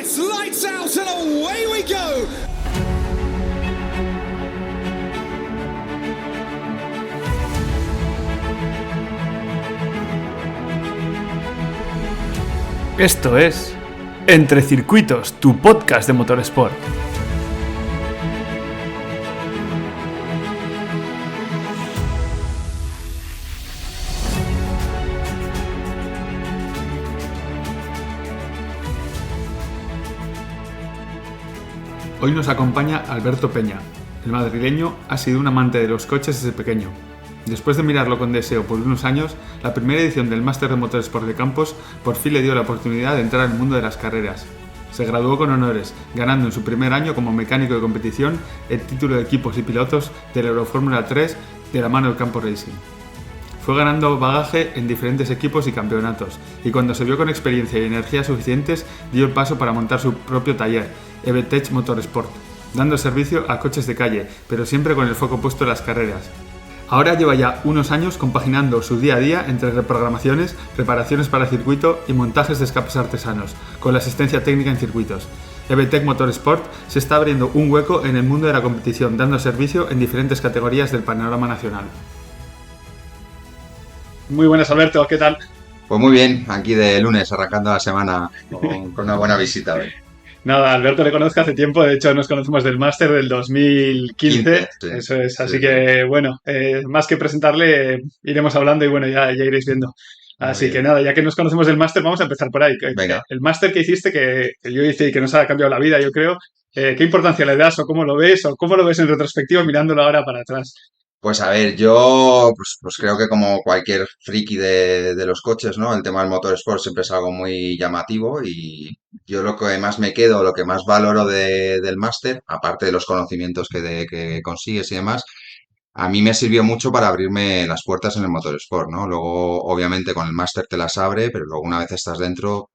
It's lights out and away we go. Esto es Entre Circuitos, tu podcast de motorsport. Hoy nos acompaña Alberto Peña. El madrileño ha sido un amante de los coches desde pequeño. Después de mirarlo con deseo por unos años, la primera edición del Máster de Motorsport de Campos por fin le dio la oportunidad de entrar al mundo de las carreras. Se graduó con honores, ganando en su primer año como mecánico de competición el título de equipos y pilotos de la Eurofórmula 3 de la mano del Campo Racing. Fue ganando bagaje en diferentes equipos y campeonatos, y cuando se vio con experiencia y energías suficientes, dio el paso para montar su propio taller, EVTech Motorsport, dando servicio a coches de calle, pero siempre con el foco puesto en las carreras. Ahora lleva ya unos años compaginando su día a día entre reprogramaciones, preparaciones para circuito y montajes de escapes artesanos, con la asistencia técnica en circuitos. EVTech Motorsport se está abriendo un hueco en el mundo de la competición, dando servicio en diferentes categorías del panorama nacional. Muy buenas, Alberto, ¿qué tal? Pues muy bien, aquí de lunes, arrancando la semana con una buena visita hoy. Nada, Alberto le conozco hace tiempo, de hecho nos conocemos del máster del 2015, sí. Eso es, así que bueno, más que presentarle iremos hablando y bueno, ya iréis viendo. Así que nada, ya que nos conocemos del máster, vamos a empezar por ahí. Venga. El máster que hiciste, que yo hice y que nos ha cambiado la vida, yo creo, ¿qué importancia le das o cómo lo ves en retrospectiva mirándolo ahora para atrás? Pues a ver, yo pues creo que como cualquier friki de los coches, ¿no? El tema del motorsport siempre es algo muy llamativo y yo lo que más me quedo, lo que más valoro del máster, aparte de los conocimientos que consigues y demás, a mí me sirvió mucho para abrirme las puertas en el motorsport, ¿no? Luego, obviamente, con el máster te las abre, pero luego una vez estás dentro,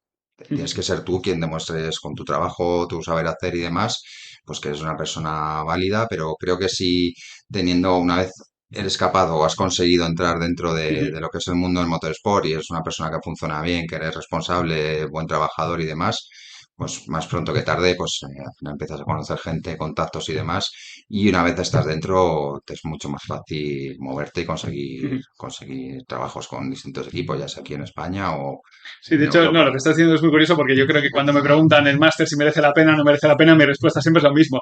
tienes que ser tú quien demuestres con tu trabajo, tu saber hacer y demás, pues que eres una persona válida, pero creo que si teniendo una vez eres capaz o has conseguido entrar dentro de lo que es el mundo del motorsport y eres una persona que funciona bien, que eres responsable, buen trabajador y demás, pues más pronto que tarde, pues al final empiezas a conocer gente, contactos y demás, y una vez estás dentro, te es mucho más fácil moverte y conseguir trabajos con distintos equipos, ya sea aquí en España o Sí, de en hecho, Europa. no, lo que estás haciendo es muy curioso porque yo creo que cuando me preguntan el máster si merece la pena o no merece la pena, mi respuesta siempre es lo mismo.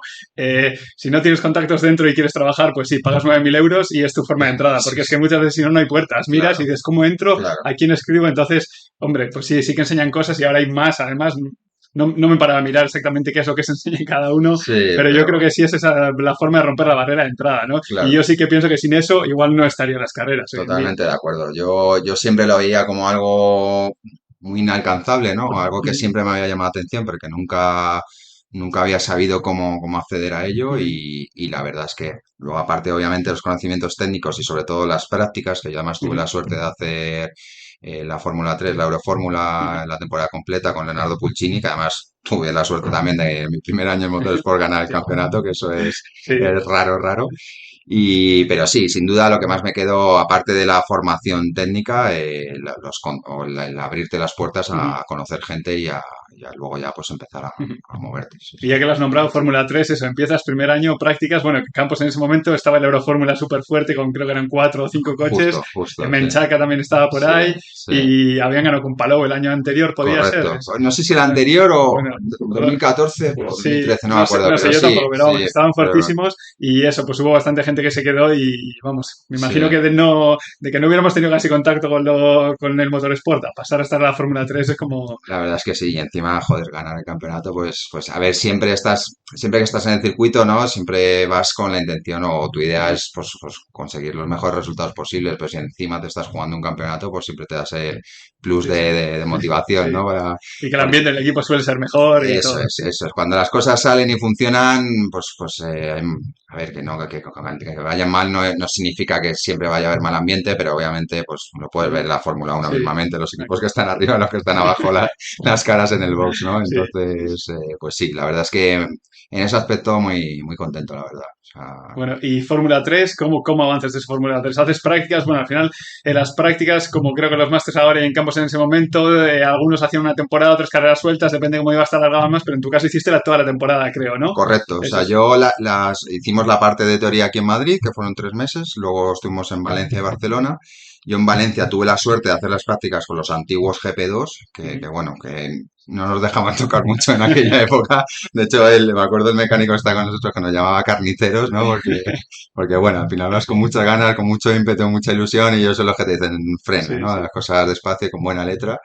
Si no tienes contactos dentro y quieres trabajar, pues sí, pagas 9.000 euros y es tu forma de entrada, porque es que muchas veces si no, no hay puertas. Miras Claro, y dices, ¿cómo entro? claro, ¿A quién escribo? Entonces, hombre, pues sí que enseñan cosas y ahora hay más. Además, no me paraba a mirar exactamente qué es lo que se enseña en cada uno, sí, pero yo creo pero que sí es esa la forma de romper la barrera de entrada, ¿no? Y claro, yo sí que pienso que sin eso igual no estaría en las carreras hoy en día. totalmente de acuerdo. Yo siempre lo veía como algo muy inalcanzable, ¿no? Algo que siempre me había llamado la atención, porque nunca había sabido cómo acceder a ello y la verdad es que luego aparte obviamente los conocimientos técnicos y sobre todo las prácticas, que yo además tuve la suerte de hacer la Fórmula 3, la Eurofórmula en la temporada completa con Leonardo Pulcini, que además tuve la suerte también de mi primer año en Motorsport ganar el campeonato, que eso Sí. es raro. Pero sí, sin duda lo que más me quedó, aparte de la formación técnica, el abrirte las puertas a conocer gente y a luego ya pues empezar a moverte. Sí, Y sí. ya que lo has nombrado, Fórmula 3, eso, empiezas primer año, prácticas, bueno, Campos en ese momento estaba el Eurofórmula súper fuerte con creo que eran 4 o 5 coches, Justo, sí. Menchaca también estaba por Sí, ahí sí. y habían ganado con Palou el año anterior, podía ser. Correcto. No sé si el anterior o Bueno, 2014 o sí, 2013, no me acuerdo, no sé pero yo sí, tampoco, pero vamos, sí, que estaban pero fuertísimos y eso, pues hubo bastante gente que se quedó y vamos, me sí. imagino que de que no hubiéramos tenido casi contacto con el motorsport, a pasar a estar en la Fórmula 3 es como... La verdad es que sí, y encima, joder, ganar el campeonato, pues a ver, siempre que estás en el circuito, ¿no? Siempre vas con la intención o tu idea es pues conseguir los mejores resultados posibles, pero si encima te estás jugando un campeonato, pues siempre te da ese plus Sí, sí, de motivación, sí. ¿no? Y que el Porque ambiente del equipo suele ser mejor y eso todo, es, sí. eso es. Cuando las cosas salen y funcionan, a ver, que vayan mal no significa que siempre vaya a haber mal ambiente, pero obviamente, pues lo puedes ver en la Fórmula 1 Sí, mismamente, los equipos que están arriba, los que están abajo, las caras en el box, ¿no? sí. Entonces, pues sí, la verdad es que en ese aspecto muy, muy contento, la verdad. O sea, Bueno, y Fórmula 3, ¿cómo avanzas de Fórmula 3? ¿Haces prácticas? Bueno, al final, en las prácticas, como creo que los másters ahora y en campos en ese momento, algunos hacían una temporada, otras carreras sueltas, depende de cómo iba a estar alargado más, pero en tu caso hiciste toda la temporada, creo, ¿no? correcto, o Eso sea, es. yo hicimos la parte de teoría aquí en Madrid, que fueron 3 meses, luego estuvimos en Valencia y Barcelona. Yo en Valencia tuve la suerte de hacer las prácticas con los antiguos GP2, que Ujú. bueno, que no nos dejaban tocar mucho en aquella época. De hecho, me acuerdo el mecánico que está con nosotros que nos llamaba carniceros, ¿no? Porque bueno, al final vas con muchas ganas, con mucho ímpetu, mucha ilusión y ellos son los que te dicen frena, Sí, ¿no? sí. Las cosas despacio y con buena letra.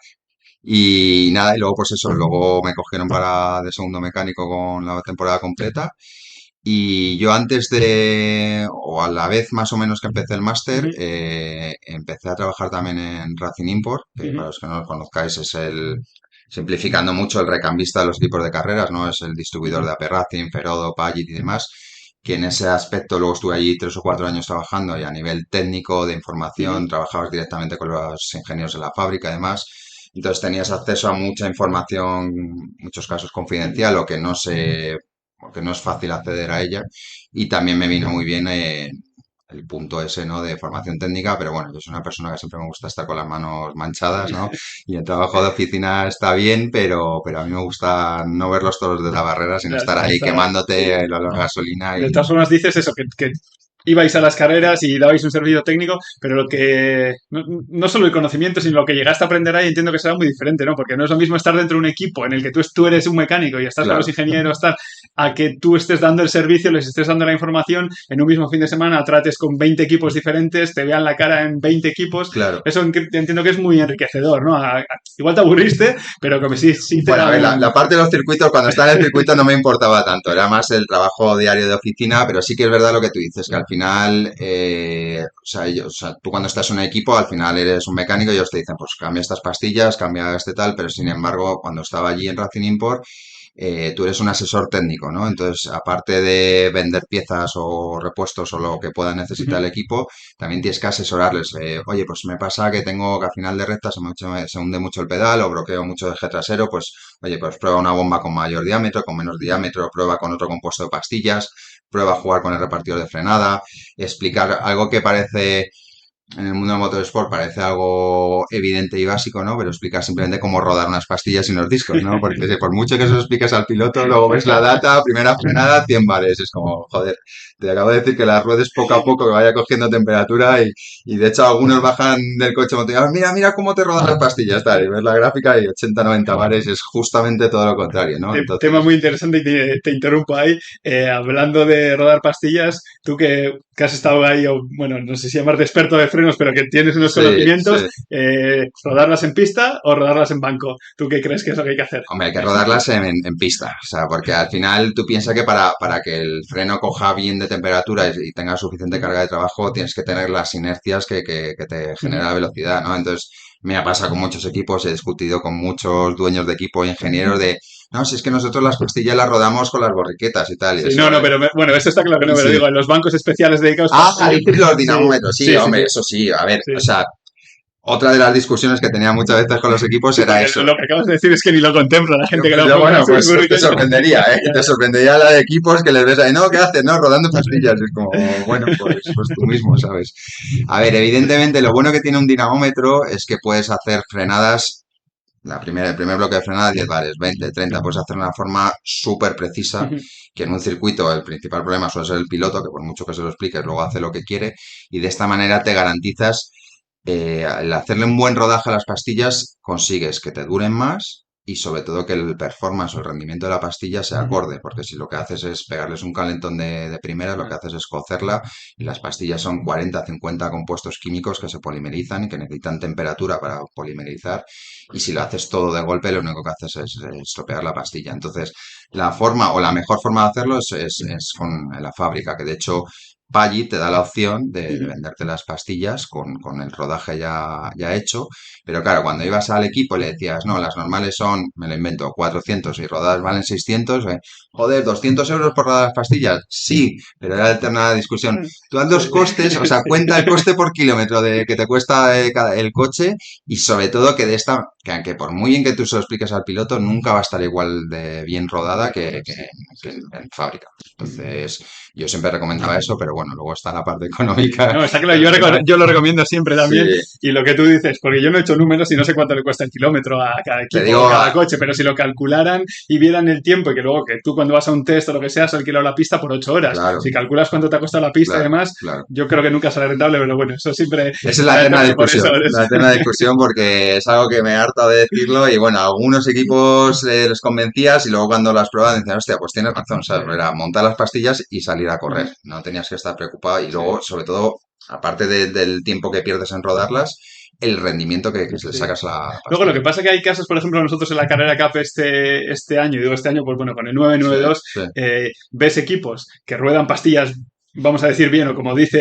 Y nada, y luego pues eso, luego me cogieron para de segundo mecánico con la temporada completa. Y yo antes de, o a la vez más o menos que empecé el máster, Ujú, empecé a trabajar también en Racing Import, que para ujú, los que no lo conozcáis es simplificando mucho, el recambista de los equipos de carreras, ¿no? Es el distribuidor ujú, de AP Racing, Ferodo, Pagit y demás, que en ese aspecto luego estuve allí 3 o 4 años trabajando y a nivel técnico de información ujú. trabajabas directamente con los ingenieros de la fábrica y demás. Entonces tenías acceso a mucha información, en muchos casos confidencial o que no es fácil acceder a ella. Y también me vino muy bien el punto ese, ¿no? De formación técnica, pero bueno, yo soy una persona que siempre me gusta estar con las manos manchadas, ¿no? Y el trabajo de oficina está bien, pero a mí me gusta no ver los toros de la barrera, sino Ya, estar ahí está, quemándote el olor a gasolina de y todas formas dices eso, que ibais a las carreras y dabais un servicio técnico, pero lo que, no solo el conocimiento, sino lo que llegaste a aprender ahí, entiendo que será muy diferente, ¿no? Porque no es lo mismo estar dentro de un equipo en el que tú eres un mecánico y estás con los claro. ingenieros, tal, a que tú estés dando el servicio, les estés dando la información en un mismo fin de semana, trates con 20 equipos diferentes, te vean la cara en 20 equipos, Claro. eso entiendo que es muy enriquecedor, ¿no? Igual te aburriste, pero como sí te Bueno, a da ver, un... la parte de los circuitos, cuando estaba en el circuito no me importaba tanto, era más el trabajo diario de oficina, pero sí que es verdad lo que tú dices, que al final, o sea, tú cuando estás en un equipo, al final eres un mecánico y ellos te dicen, pues cambia estas pastillas, cambia este tal, pero sin embargo, cuando estaba allí en Racing Import, tú eres un asesor técnico, ¿no? Entonces, aparte de vender piezas o repuestos o lo que pueda necesitar el equipo, también tienes que asesorarles. Oye, pues me pasa que tengo que a final de recta se hunde mucho el pedal o bloqueo mucho el eje trasero, pues oye, pues prueba una bomba con mayor diámetro, con menos diámetro, prueba con otro compuesto de pastillas, prueba a jugar con el repartidor de frenada, explicar algo que parece en el mundo del motorsport parece algo evidente y básico, ¿no? Pero explicar simplemente cómo rodar unas pastillas y unos discos, ¿no? Porque por mucho que se lo expliques al piloto, luego ves la data, primera frenada, 100 bares. Es como, joder, te acabo de decir que las ruedes poco a poco, que vaya cogiendo temperatura y de hecho algunos bajan del coche motivado, mira, mira cómo te rodan las pastillas, tal, y ves la gráfica y 80, 90 bares, es justamente todo lo contrario, ¿no? Tema Entonces, muy interesante y te interrumpo ahí. Hablando de rodar pastillas, tú que has estado ahí, o bueno, no sé si llamarte experto de frenos, pero que tienes unos sí, conocimientos, sí. ¿rodarlas en pista o rodarlas en banco? ¿Tú qué crees que es lo que hay que hacer? Hombre, hay que rodarlas en pista, o sea, porque al final tú piensas que para que el freno coja bien de temperatura y tenga suficiente carga de trabajo, tienes que tener las inercias que te genera la velocidad, ¿no? Entonces, me ha pasado con muchos equipos, he discutido con muchos dueños de equipo, ingenieros de, no, si es que nosotros las pastillas las rodamos con las borriquetas y tal, y Sí, no, eso, no, pero bueno, esto está claro que no, pero sí. digo, en los bancos especiales dedicados para... Ah, dices los Sí, dinamómetros, sí, sí, sí, sí, hombre, eso sí, a ver, o sí. sea, otra de las discusiones que tenía muchas veces con los equipos Sí, era porque eso. lo que acabas de decir es que ni lo contempla la gente que Pues lo ya, ponga bueno, en sus pues te currículum. sorprendería, ¿eh? Ya, Te ya. sorprendería la de equipos que les ves ahí, no, ¿qué haces? No, rodando pastillas. Es como, bueno, pues tú mismo, ¿sabes? A ver, evidentemente lo bueno que tiene un dinamómetro es que puedes hacer frenadas, el primer bloque de frenada 10 bares, 20, 30, puedes hacer de una forma súper precisa, que en un circuito el principal problema suele ser el piloto, que por mucho que se lo expliques, luego hace lo que quiere, y de esta manera te garantizas al hacerle un buen rodaje a las pastillas, consigues que te duren más y sobre todo que el performance o el rendimiento de la pastilla sea acorde, porque si lo que haces es pegarles un calentón de primera, lo que haces es cocerla y las pastillas son 40, 50 compuestos químicos que se polimerizan y que necesitan temperatura para polimerizar y si lo haces todo de golpe, lo único que haces es estropear la pastilla. Entonces, la forma o la mejor forma de hacerlo es con en la fábrica, que de hecho Paggi te da la opción de venderte las pastillas con el rodaje ya hecho, pero claro, cuando ibas al equipo y le decías, no, las normales son, me lo invento, 400 y rodadas valen 600, joder, 200 euros por rodar las pastillas, sí, pero era eterna la discusión. Tú haz los costes, o sea, cuenta el coste por kilómetro de que te cuesta el coche y sobre todo que de esta, que aunque por muy bien que tú se lo expliques al piloto, nunca va a estar igual de bien rodada que en fábrica. Entonces, Yo siempre recomendaba eso, pero bueno, luego está la parte económica. No, está claro, yo lo recomiendo siempre Sí, también. Y lo que tú dices, porque yo no he hecho números y no sé cuánto le cuesta el kilómetro a cada te equipo o digo, cada coche, pero si lo calcularan y vieran el tiempo y que luego que tú cuando vas a un test o lo que sea has alquilado la pista por 8 horas, claro, si calculas cuánto te ha costado la pista y claro, demás, claro. yo creo que nunca sale rentable, pero bueno, eso siempre, Esa es la no eterna sé, por discusión, eso. la eterna discusión porque es algo que me harta de decirlo y bueno, a algunos equipos les convencías y luego cuando las prueban decían, hostia, pues tienes razón, ¿sabes? Era montar las pastillas y salir a correr, no tenías que estar preocupado y Sí, luego, sobre todo, aparte del tiempo que pierdes en rodarlas, el rendimiento que le sí. sacas a la Luego, lo pastilla. que pasa es que hay casos, por ejemplo, nosotros en la carrera CAP este año, y digo este año, pues bueno, con el Sí, 992, sí, ves equipos que ruedan pastillas, vamos a decir bien, o como dice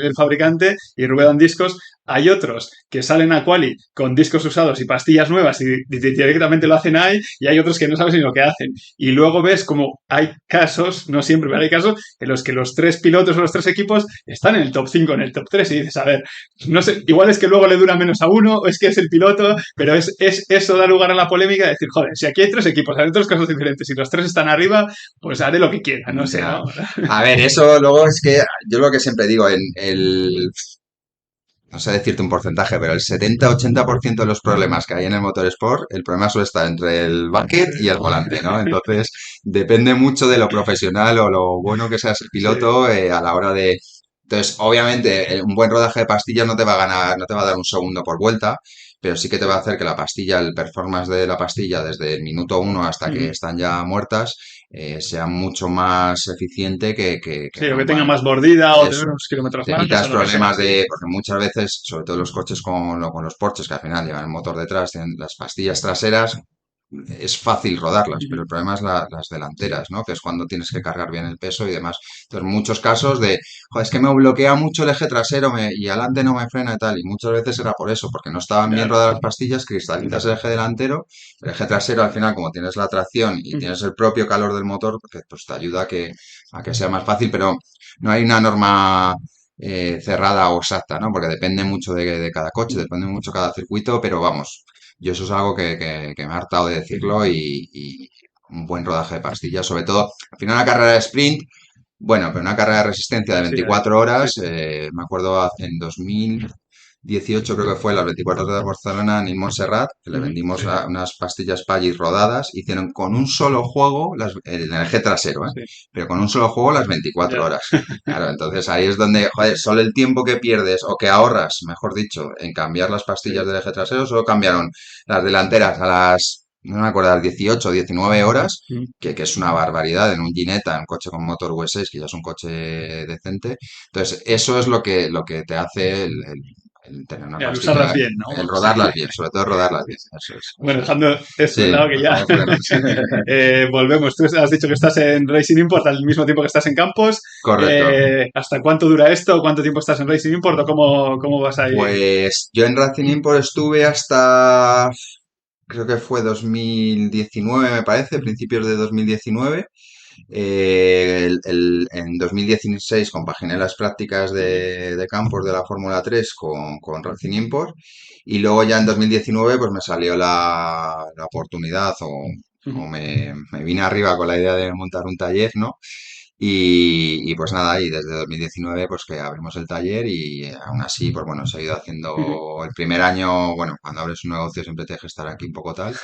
el fabricante, y ruedan discos. Hay otros que salen a quali con discos usados y pastillas nuevas y directamente lo hacen ahí, y hay otros que no sabes ni lo que hacen. Y luego ves como hay casos, no siempre, pero hay casos en los que los tres pilotos o los tres equipos están en el top 5, en el top 3 y dices, a ver, no sé, igual es que luego le dura menos a uno, o es que es el piloto, pero es eso da lugar a la polémica de decir, joder, si aquí hay tres equipos, hay tres casos diferentes, y los tres están arriba, pues haré lo que quiera, no sé, ya. ¿no? A ver, eso luego es que yo lo que siempre digo, no sé decirte un porcentaje, pero el 70-80% de los problemas que hay en el motorsport, el problema suele estar entre el bucket y el volante, ¿no? Entonces, depende mucho de lo profesional o lo bueno que seas el Sí, piloto a la hora de... Entonces, obviamente, un buen rodaje de pastillas no te va a ganar, no te va a dar un segundo por vuelta, pero sí que te va a hacer que la pastilla, el performance de la pastilla desde el minuto uno hasta que ujú. están ya muertas, sea mucho más eficiente que Sí, o que tenga normal. más mordida o tener Eso. unos kilómetros Te más evitas o lo que sea, problemas sí. porque muchas veces, sobre todo los coches con los Porsches, que al final llevan el motor detrás, tienen las pastillas traseras, es fácil rodarlas, pero Ujú. el problema es las delanteras, ¿no? Que es cuando tienes que cargar bien el peso y demás. Entonces, muchos casos de, joder, es que me bloquea mucho el eje trasero y adelante no me frena y tal, y muchas veces era por eso, porque no estaban bien Claro. rodadas las pastillas, cristalizas el eje delantero, el eje trasero al final, como tienes la tracción y Ujú. tienes el propio calor del motor, pues te ayuda a que sea más fácil, pero no hay una norma cerrada o exacta, ¿no? Porque depende mucho de cada coche, depende mucho de cada circuito, pero vamos, yo eso es algo que me ha hartado de decirlo y un buen rodaje de pastillas, sobre todo, al final una carrera de sprint, bueno, pero una carrera de resistencia de Sí, 24 sí, horas, sí. me acuerdo en 2018 creo que fue las 24 horas de Barcelona en Montserrat, que le Ujú. vendimos unas pastillas Pagis rodadas, hicieron con un solo juego, en el eje trasero, Sí, pero con un solo juego las 24 ya. horas. Claro, entonces ahí es donde, joder, solo el tiempo que pierdes o que ahorras, mejor dicho, en cambiar las pastillas Sí. del eje trasero, solo cambiaron las delanteras no me acuerdo, a las 18 o 19 horas, Ujú. que es una barbaridad en un Ginetta, en un coche con motor V6, que ya es un coche decente. Entonces, eso es lo que te hace el tener una Y al usarlas pastilla, bien, ¿no? el Sí. rodarlas bien, sobre todo rodarlas bien. Eso es, Bueno, eso es. dejando esto de Sí, lado que ya dejamos frenos. volvemos. Tú has dicho que estás en Racing Import al mismo tiempo que estás en Campos. Correcto. ¿Hasta cuánto dura esto? ¿Cuánto tiempo estás en Racing Import o cómo vas ahí? Pues yo en Racing Import estuve hasta, creo que fue 2019, me parece, principios de 2019. En 2016 compaginé las prácticas de campos de la Fórmula 3 con Racing Import y luego ya en 2019 pues me salió la oportunidad o me vine arriba con la idea de montar un taller, ¿no? Y pues nada, y desde 2019 pues que abrimos el taller y aún así pues bueno, he seguido haciendo el primer año, bueno, cuando abres un negocio siempre tienes que estar aquí un poco tal,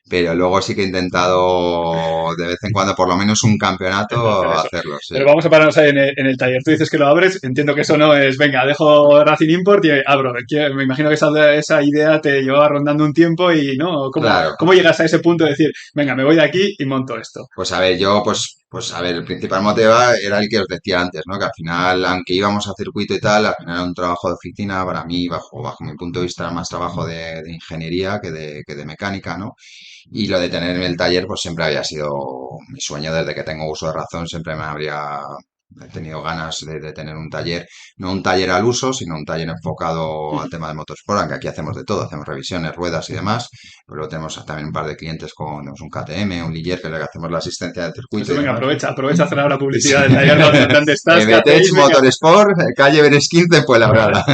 pero luego sí que he intentado de vez en cuando por lo menos un Hacer campeonato eso. hacerlo, sí. Pero vamos a pararnos ahí en el taller. Tú dices que lo abres, entiendo que eso no es, venga, dejo Racing Import y abro. Me imagino que esa idea te llevaba rondando un tiempo y, ¿no? ¿Cómo, Claro, cómo llegas a ese punto de decir, venga, me voy de aquí y monto esto? pues a ver, yo pues a ver, el principal motivo era el que os decía antes, ¿no? Que al final, aunque íbamos a circuito y tal, al final era un trabajo de oficina, para mí, bajo mi punto de vista, era más trabajo de ingeniería que de mecánica, ¿no? Y lo de tener el taller, pues siempre había sido mi sueño desde que tengo uso de razón, siempre he tenido ganas de tener un taller, no un taller al uso, sino un taller enfocado al tema de motorsport, aunque aquí hacemos de todo, hacemos revisiones, ruedas y demás. Pero luego tenemos también un par de clientes tenemos un KTM, un Ligier, que le hacemos la asistencia del circuito Eso, y venga, demás. aprovecha a hacer ahora publicidad del taller donde estás, ¿qué Betech hacéis? Venga. Motorsport, calle Beres 15 en Fuenlabrada.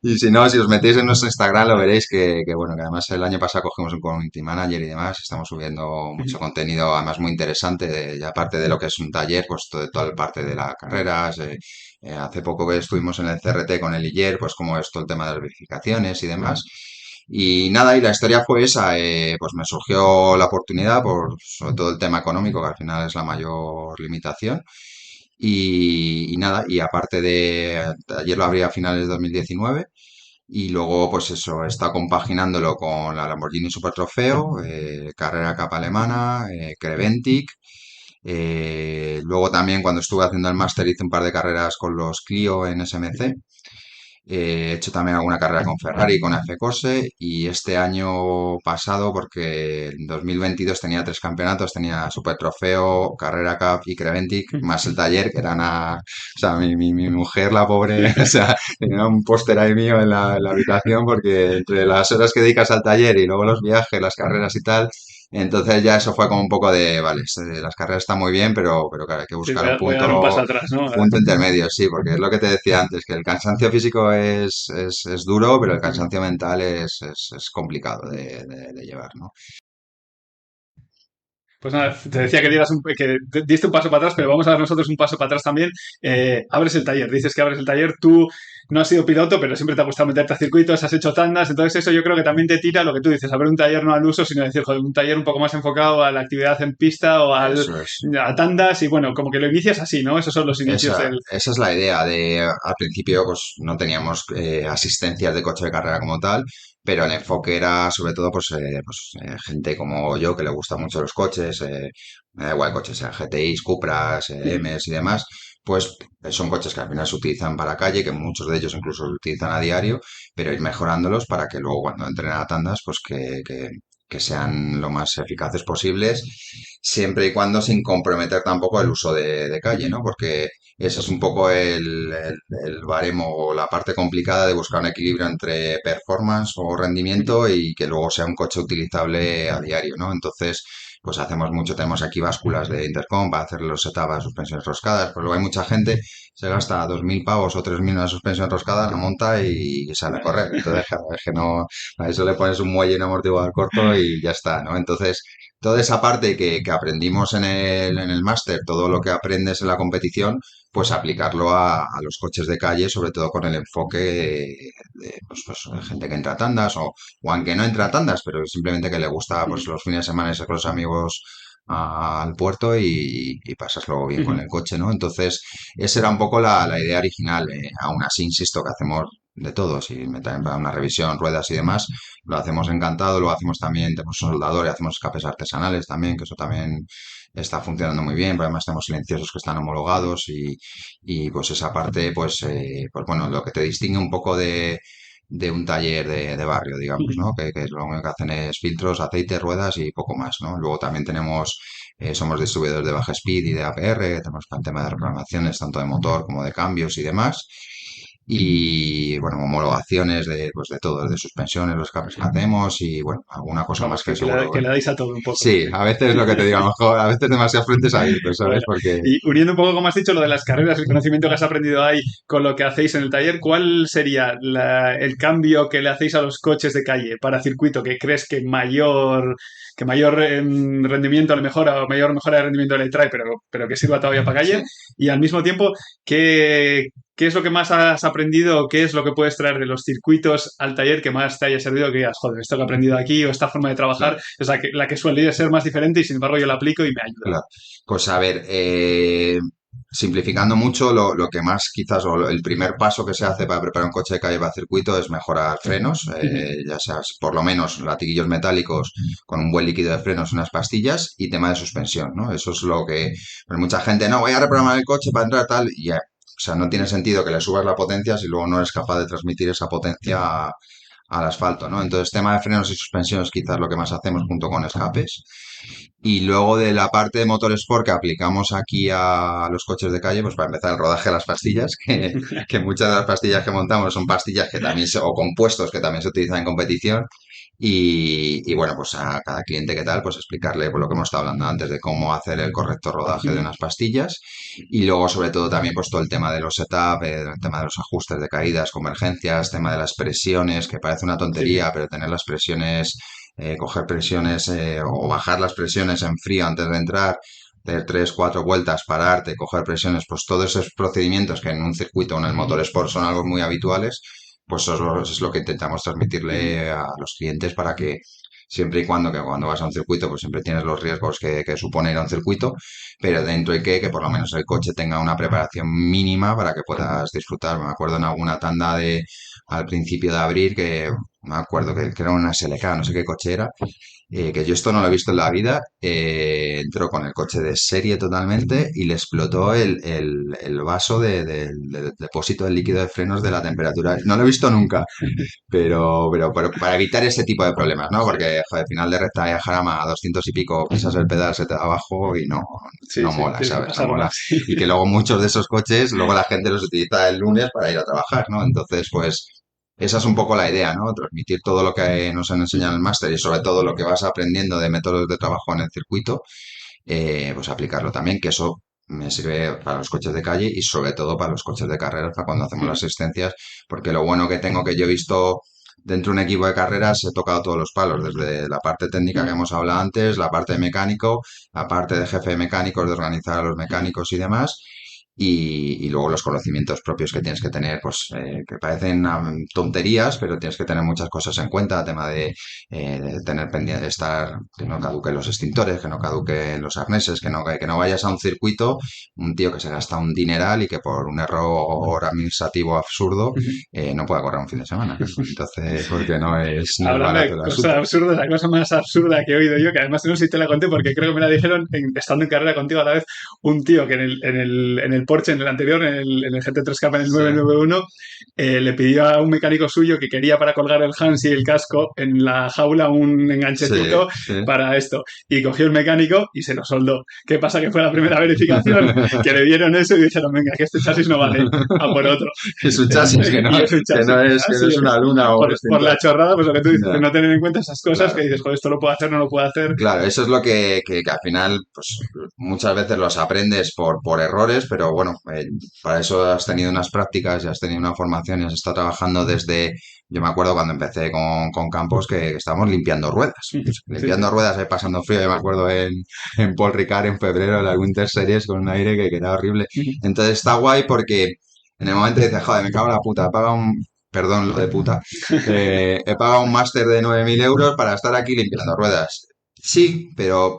Y si no, si os metéis en nuestro Instagram lo veréis bueno, que además el año pasado cogimos un community manager y demás, estamos subiendo mucho contenido, además muy interesante, y aparte de lo que es un taller, pues toda la parte de las carreras. Hace poco que estuvimos en el CRT con el Iller, pues como es todo el tema de las verificaciones y demás. Y nada, y la historia fue esa, pues me surgió la oportunidad por sobre todo el tema económico, que al final es la mayor limitación. Y nada, y aparte de, ayer lo abrí a finales de 2019 y luego pues eso, está compaginándolo con la Lamborghini Super Trofeo, Carrera Cup alemana, Creventic. Luego también cuando estuve haciendo el máster hice un par de carreras con los Clio en SMC. He hecho también alguna carrera con Ferrari, con F Corse y este año pasado, porque en 2022 tenía 3 campeonatos, tenía Super Trofeo, Carrera Cup y Creventic, más el taller, que era o sea, mi mujer, la pobre, o sea, tenía un póster ahí mío en la habitación porque entre las horas que dedicas al taller y luego los viajes, las carreras y tal, entonces ya eso fue como un poco de, vale, las carreras están muy bien, pero claro, hay que Sí, buscar un voy a dar un paso punto atrás, ¿no? punto intermedio, sí, porque es lo que te decía antes, que el cansancio físico es duro, pero el cansancio mental es complicado de llevar, ¿no? Pues nada, te decía que diste un paso para atrás, pero vamos a dar nosotros un paso para atrás también. Abres el taller, dices que abres el taller, tú no has sido piloto, pero siempre te ha gustado meterte a circuitos, has hecho tandas, entonces eso yo creo que también te tira lo que tú dices, abrir un taller no al uso, sino decir, joder, un taller un poco más enfocado a la actividad en pista o Eso es. a tandas y bueno, como que lo inicias así, ¿no? Esos son los inicios del... Esa es la idea al principio pues no teníamos asistencias de coche de carrera como tal, pero el enfoque era sobre todo gente como yo que le gusta mucho los coches, me da igual coches, sean GTIs, Cupras, Ms y demás, pues son coches que al final se utilizan para calle, que muchos de ellos incluso lo utilizan a diario, pero ir mejorándolos para que luego cuando entren a tandas pues que sean lo más eficaces posibles, siempre y cuando sin comprometer tampoco el uso de calle, ¿no? Porque ese es un poco el baremo o la parte complicada de buscar un equilibrio entre performance o rendimiento y que luego sea un coche utilizable a diario, ¿no? Entonces, pues hacemos mucho, tenemos aquí básculas de intercom para hacer los setups, suspensiones roscadas, pues luego hay mucha gente, se gasta 2.000 pavos o 3.000 en una suspensión roscada, la monta y sale a correr. Entonces, claro, es que no, a eso le pones un muelle y un amortiguador corto y ya está, ¿no? Entonces, toda esa parte que aprendimos en el máster, todo lo que aprendes en la competición, pues aplicarlo a los coches de calle, sobre todo con el enfoque de gente que entra a tandas o aunque no entra a tandas, pero simplemente que le gusta pues los fines de semana irse con los amigos al puerto y pasaslo bien con el coche, ¿no? Entonces, esa era un poco la idea original. Aún así, insisto que hacemos de todo, si me traen para una revisión, ruedas y demás, lo hacemos encantado, lo hacemos también, tenemos soldadores, hacemos escapes artesanales también, que eso también está funcionando muy bien, pero además tenemos silenciosos que están homologados y pues esa parte, pues bueno, lo que te distingue un poco de un taller de barrio, digamos, ¿no? Que lo único que hacen es filtros, aceite, ruedas y poco más, ¿no? Luego también somos distribuidores de baja speed y de APR, tenemos para el tema de reprogramaciones tanto de motor como de cambios y demás. Y bueno, homologaciones pues de todo, de suspensiones, los cambios que hacemos y bueno, alguna cosa Vamos, más que seguro. que le dais a todo un poco. Sí, a veces lo que te digo, a lo mejor, a veces demasiados frentes abiertos, ¿sabes? Bueno, Porque y uniendo un poco, como has dicho, lo de las carreras, el conocimiento que has aprendido ahí con lo que hacéis en el taller, ¿cuál sería el cambio que le hacéis a los coches de calle para circuito que crees que mayor rendimiento le mejora o mayor mejora de rendimiento le trae, pero que sirva todavía para calle? sí. Y al mismo tiempo, ¿qué es lo que más has aprendido o qué es lo que puedes traer de los circuitos al taller que más te haya servido que digas, joder, esto que he aprendido aquí o esta forma de trabajar Claro. es la que suele ser más diferente y sin embargo yo la aplico y me ayuda? Claro. Pues a ver, simplificando mucho, lo que más quizás, o el primer paso que se hace para preparar un coche de calle para circuito es mejorar frenos, ya sea por lo menos latiguillos metálicos con un buen líquido de frenos, unas pastillas y tema de suspensión, ¿no? Eso es lo que, pues mucha gente, no, voy a reprogramar el coche para entrar tal, y ya, o sea, no tiene sentido que le subas la potencia si luego no eres capaz de transmitir esa potencia al asfalto, ¿no? Entonces, tema de frenos y suspensiones quizás lo que más hacemos junto con escapes. Y luego de la parte de motorsport que aplicamos aquí a los coches de calle, pues para empezar el rodaje de las pastillas, que muchas de las pastillas que montamos son pastillas que también o compuestos que también se utilizan en competición. Y bueno, pues a cada cliente que tal, pues explicarle por lo que hemos estado hablando antes de cómo hacer el correcto rodaje de unas pastillas. Y luego, sobre todo, también pues todo el tema de los setup, el tema de los ajustes de caídas, convergencias, tema de las presiones, que parece una Sí. tontería, pero tener las presiones, coger presiones o bajar las presiones en frío antes de entrar, hacer 3, 4 vueltas, pararte, coger presiones, pues todos esos procedimientos que en un circuito o en el motorsport son algo muy habituales, pues eso es lo que intentamos transmitirle a los clientes para que siempre y cuando que cuando vas a un circuito, pues siempre tienes los riesgos que supone ir a un circuito, pero dentro de que por lo menos el coche tenga una preparación mínima para que puedas disfrutar. Me acuerdo en alguna tanda de al principio de abril que me acuerdo que era una SLK, no sé qué coche era, que yo esto no lo he visto en la vida, entró con el coche de serie totalmente y le explotó el vaso del depósito del líquido de frenos de la temperatura. No lo he visto nunca, pero para evitar ese tipo de problemas, ¿no? Porque joder, final de recta de Jarama a 200 y pico, pisas el pedal, se te da abajo y no, Sí, no sí, mola, tienes que ¿sabes? No pasarla. mola. Y que luego muchos de esos coches, luego la gente los utiliza el lunes para ir a trabajar, ¿no? Entonces, pues esa es un poco la idea, ¿no? Transmitir todo lo que nos han enseñado en el máster y sobre todo lo que vas aprendiendo de métodos de trabajo en el circuito, pues aplicarlo también, que eso me sirve para los coches de calle y sobre todo para los coches de carreras, para cuando hacemos las asistencias, porque lo bueno que tengo que yo he visto dentro de un equipo de carreras, he tocado todos los palos, desde la parte técnica que hemos hablado antes, la parte de mecánico, la parte de jefe de mecánicos, de organizar a los mecánicos y demás. Y luego los conocimientos propios que tienes que tener, pues que parecen tonterías, pero tienes que tener muchas cosas en cuenta, tema de tener pendiente, de estar, que no caduquen los extintores, que no caduquen los arneses, que no vayas a un circuito, un tío que se gasta un dineral y que por un error administrativo absurdo no pueda correr un fin de semana. Entonces, porque no es Hablando barato de el cosas asunto. absurdas, la cosa más absurda que he oído yo, que además no sé si te la conté porque creo que me la dijeron estando en carrera contigo a la vez, un tío que en el Porsche, en el anterior, en el GT3 Cup, en el Sí, 991, le pidió a un mecánico suyo que quería para colgar el Hansi y el casco en la jaula un sí, enganchecito sí. para esto. Y cogió el mecánico y se lo soldó. ¿Qué pasa? Que fue la primera verificación que le dieron eso y dijeron, venga, que este chasis no vale, a por otro. Es un chasis que no, Y es un que chasis. no es, Ah, que no sí, es una luna o un por la extintor. chorrada, pues lo que tú dices, de Ya, no tener en cuenta esas cosas que claro. dices, joder, esto lo puedo hacer, no lo puedo hacer. Claro, eso es lo que al final, pues muchas veces los aprendes por errores, pero bueno, para eso has tenido unas prácticas y has tenido una formación y has estado trabajando desde, yo me acuerdo cuando empecé con Campos que estábamos limpiando ruedas, pues, Sí, sí. limpiando ruedas, pasando frío, yo me acuerdo en Paul Ricard en febrero, en la Winter Series con un aire que era horrible. Entonces está guay porque en el momento dices, joder, me cago en la puta, he pagado perdón, lo de puta, he pagado un máster de 9.000 euros para estar aquí limpiando ruedas. Sí, pero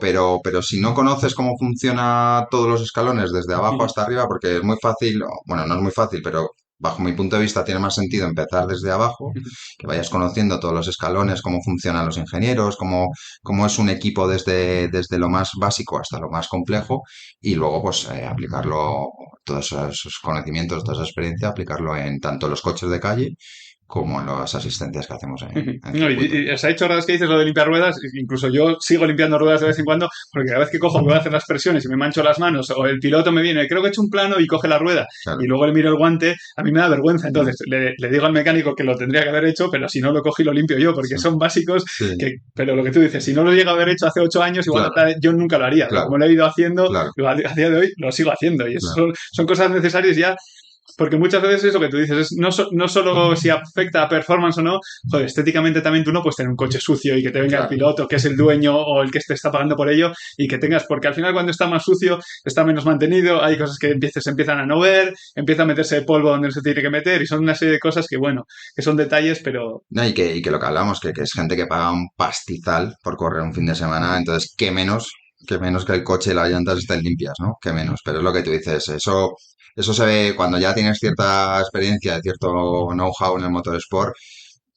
si no conoces cómo funciona todos los escalones desde abajo hasta arriba, porque es muy fácil, bueno, no es muy fácil, pero bajo mi punto de vista tiene más sentido empezar desde abajo, que vayas conociendo todos los escalones, cómo funcionan los ingenieros, cómo es un equipo desde lo más básico hasta lo más complejo, y luego pues aplicarlo, todos esos conocimientos, toda esa experiencia, aplicarlo en tanto los coches de calle como en las asistencias que hacemos en No, circuito. y os ha hecho chorradas que dices lo de limpiar ruedas, incluso yo sigo limpiando ruedas de vez en cuando, porque cada vez que cojo, voy a hacer las presiones y me mancho las manos, o el piloto me viene, creo que he hecho un plano y coge la rueda, y Claro. luego le miro el guante, a mí me da vergüenza, Mm, entonces le digo al mecánico que lo tendría que haber hecho, pero si no lo cojo y lo limpio yo, porque sí, son básicos, sí, pero lo que tú dices, si no lo llega a haber hecho hace 8 años, igual claro, yo nunca lo haría, pero claro, como lo he ido haciendo, claro, a día de hoy lo sigo haciendo, y eso claro. son cosas necesarias ya. Porque muchas veces es lo que tú dices, es no solo si afecta a performance o no, joder, estéticamente también tú no puedes tener un coche sucio y que te venga el Claro. piloto, que es el dueño o el que te está pagando por ello, y que tengas, porque al final cuando está más sucio, está menos mantenido, hay cosas que se empiezan a no ver, empieza a meterse polvo donde no se tiene que meter, y son una serie de cosas que, bueno, que son detalles, pero No, y que lo que hablamos, que es gente que paga un pastizal por correr un fin de semana, entonces qué menos que el coche y las llantas estén limpias, ¿no? Qué menos. Pero es lo que tú dices, eso se ve cuando ya tienes cierta experiencia, cierto know-how en el motorsport,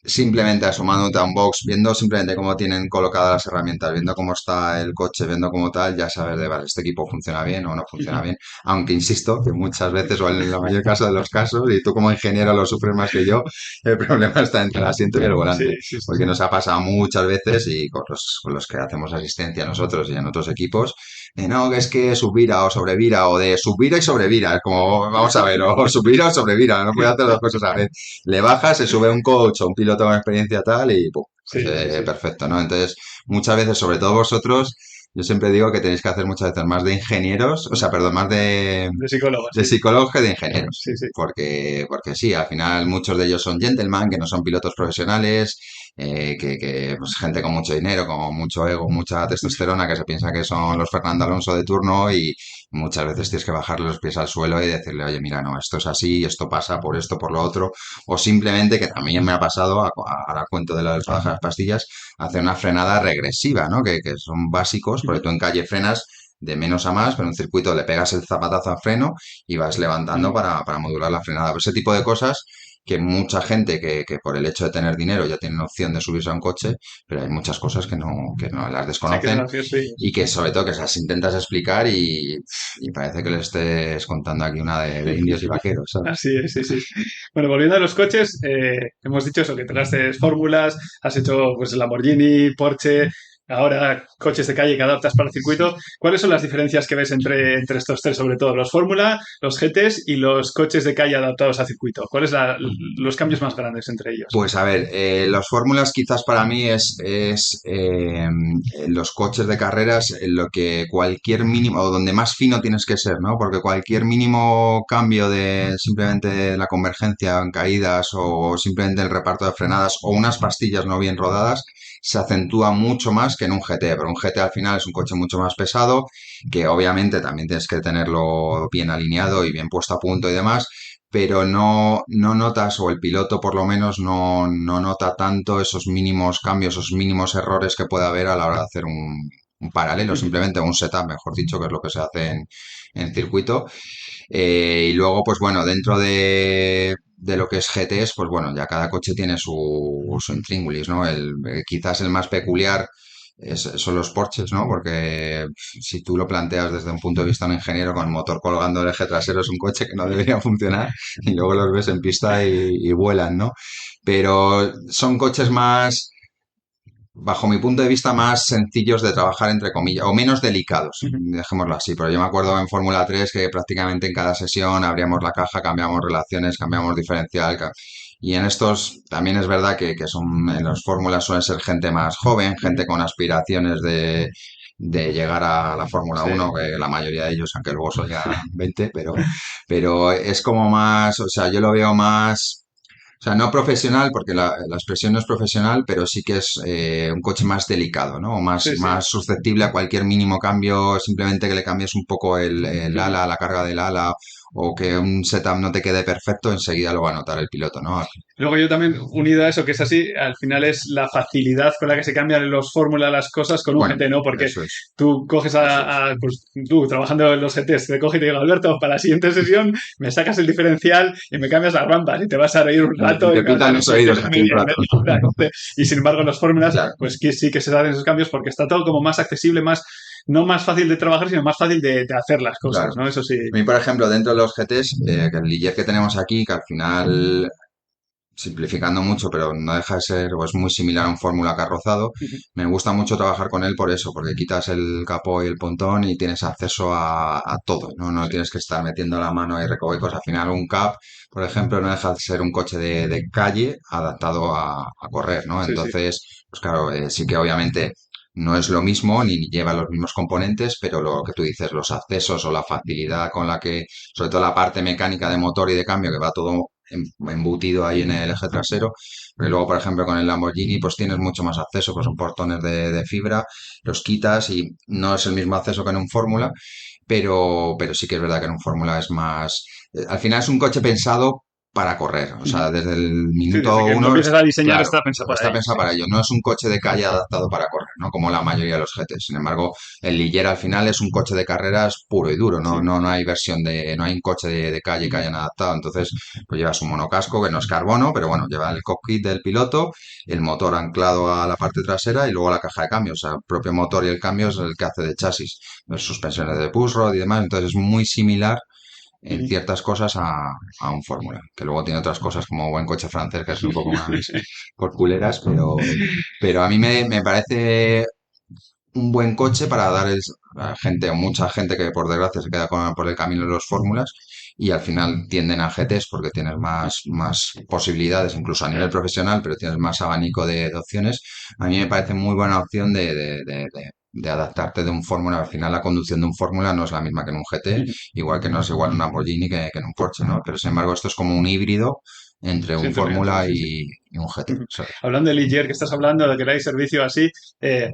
simplemente asomándote a un box, viendo simplemente cómo tienen colocadas las herramientas, viendo cómo está el coche, viendo cómo tal, ya sabes de, vale, este equipo funciona bien o no funciona bien. Aunque insisto que muchas veces, o en la mayor caso de los casos, y tú como ingeniero lo sufres más que yo, el problema está entre el asiento y el Sí, volante. sí, sí, Porque sí. nos ha pasado muchas veces y con los que hacemos asistencia nosotros y en otros equipos, de no, que es que subvira o sobrevira, o de subvira y sobrevira. Es como, vamos a ver, o subvira o sobrevira, no puede hacer dos cosas a la vez. Le baja, se sube un coach o un piloto con experiencia tal y ¡pum! Pues, Sí, sí, sí. perfecto, ¿no? Entonces, muchas veces, sobre todo vosotros, yo siempre digo que tenéis que hacer muchas veces más de ingenieros, o sea, perdón, más De psicólogo, de sí. psicólogos que de ingenieros. Sí, sí. Porque sí, al final muchos de ellos son gentlemen, que no son pilotos profesionales, pues, gente con mucho dinero, con mucho ego, mucha testosterona, que se piensa que son los Fernando Alonso de turno y muchas veces tienes que bajarle los pies al suelo y decirle, oye, mira, no, esto es así, esto pasa por esto, por lo otro, o simplemente, que también me ha pasado, ahora cuento de las pastillas, hacer una frenada regresiva, ¿no? Que son básicos, porque tú en calle frenas de menos a más, pero en un circuito le pegas el zapatazo al freno y vas levantando para modular la frenada. Pues ese tipo de cosas que mucha gente que por el hecho de tener dinero ya tienen opción de subirse a un coche, pero hay muchas cosas que no las Sí, que es desconocen gracioso, sí. y que sobre todo que se las intentas explicar y parece que les estés contando aquí una de indios y vaqueros, ¿sabes? Así es, sí, sí. Bueno, volviendo a los coches, hemos dicho eso, que tocaste fórmulas, has hecho pues Lamborghini, Porsche, ahora coches de calle que adaptas para el circuito. ¿Cuáles son las diferencias que ves entre estos tres, sobre todo los Fórmula, los GTs y los coches de calle adaptados a circuito? ¿Cuáles son los cambios más grandes entre ellos? Pues a ver, los fórmulas quizás para mí los coches de carreras en lo que cualquier mínimo, o donde más fino tienes que ser, ¿no? Porque cualquier mínimo cambio de simplemente la convergencia en caídas o simplemente el reparto de frenadas o unas pastillas no bien rodadas se acentúa mucho más que en un GT, pero un GT al final es un coche mucho más pesado, que obviamente también tienes que tenerlo bien alineado y bien puesto a punto y demás, pero no notas, o el piloto por lo menos no nota tanto esos mínimos cambios, esos mínimos errores que puede haber a la hora de hacer un paralelo, simplemente un setup, mejor dicho, que es lo que se hace en circuito. Y luego, pues bueno, dentro de lo que es GTs, pues bueno, ya cada coche tiene su intríngulis, ¿no? Quizás el más peculiar son los Porsches, ¿no? Porque si tú lo planteas desde un punto de vista de un ingeniero con el motor colgando el eje trasero, es un coche que no debería funcionar y luego los ves en pista y vuelan, ¿no? Pero son coches más, bajo mi punto de vista, más sencillos de trabajar, entre comillas, o menos delicados, dejémoslo así. Pero yo me acuerdo en Fórmula 3 que prácticamente en cada sesión abríamos la caja, cambiamos relaciones, cambiamos diferencial. Y en estos también es verdad que son, en las fórmulas suelen ser gente más joven, gente con aspiraciones de llegar a la Fórmula Sí. 1, que la mayoría de ellos, aunque luego son ya 20, pero es como más, o sea, yo lo veo más, o sea, no profesional, porque la expresión no es profesional, pero sí que es un coche más delicado, ¿no? O Sí, sí. más susceptible a cualquier mínimo cambio, simplemente que le cambies un poco el ala, la carga del ala, o que un setup no te quede perfecto, enseguida lo va a notar el piloto, ¿no? Luego yo también, unido a eso, que es así, al final es la facilidad con la que se cambian los fórmula las cosas con un Bueno, GT, ¿no? Porque eso es, tú coges eso es. pues tú trabajando en los GTs, te coges y te digo, Alberto, para la siguiente sesión me sacas el diferencial y me cambias las rampas y te vas a reír un Y rato y te me vas a pitan los decir que oídos no aquí un rato. Y sin embargo, en los fórmulas, Claro. pues que sí que se hacen esos cambios porque está todo como más accesible, más, no más fácil de trabajar, sino más fácil de hacer las cosas, Claro. ¿no? Eso sí. A mí, por ejemplo, dentro de los GTs, que el Ligier que tenemos aquí, que al final simplificando mucho, pero no deja de ser, o es muy similar a un Fórmula carrozado. Me gusta mucho trabajar con él por eso, porque quitas el capó y el pontón y tienes acceso a todo, ¿no? No tienes que estar metiendo la mano y recovecos. Al final, un Cap, por ejemplo, no deja de ser un coche de calle adaptado a correr, ¿no? Sí, sí. Entonces, pues claro, sí que obviamente no es lo mismo ni lleva los mismos componentes, pero lo que tú dices, los accesos o la facilidad con la que, sobre todo la parte mecánica de motor y de cambio, que va todo embutido ahí en el eje trasero. Pero luego, por ejemplo, con el Lamborghini, pues tienes mucho más acceso, pues son portones de fibra, los quitas y no es el mismo acceso que en un Fórmula, pero sí que es verdad que en un Fórmula es más. Al final es un coche pensado para correr. O sea, desde el Sí, minuto desde que lo uno, empiezas a diseñar claro, está pensado para está ello, pensado sí. para ello. No es un coche de calle adaptado para correr, ¿no? Como la mayoría de los GTs. Sin embargo, el Ligier al final es un coche de carreras puro y duro. No, Sí. no, no hay versión no hay un coche de calle que Ujú. hayan adaptado. Entonces, pues llevas un monocasco que no es carbono, pero bueno, lleva el cockpit del piloto, el motor anclado a la parte trasera y luego la caja de cambios. O sea, el propio motor y el cambio es el que hace de chasis. Las suspensiones de pushrod y demás. Entonces, es muy similar en Ujú. ciertas cosas a un Fórmula, que luego tiene otras cosas como buen coche francés, que es un poco más por culeras, pero a mí me parece un buen coche para dar a gente o mucha gente que por desgracia se queda por el camino de los fórmulas y al final tienden a GTs porque tienes más posibilidades, incluso a nivel profesional, pero tienes más abanico de opciones. A mí me parece muy buena opción de adaptarte de un fórmula. Al final la conducción de un fórmula no es la misma que en un GT, igual que no es igual un Lamborghini que en un Porsche, ¿no? Pero sin embargo esto es como un híbrido entre Sí, un entretenimiento, fórmula sí, sí. y un GT, Ujú. ¿sabes? Hablando de Ligier, que estás hablando de que dais servicio así,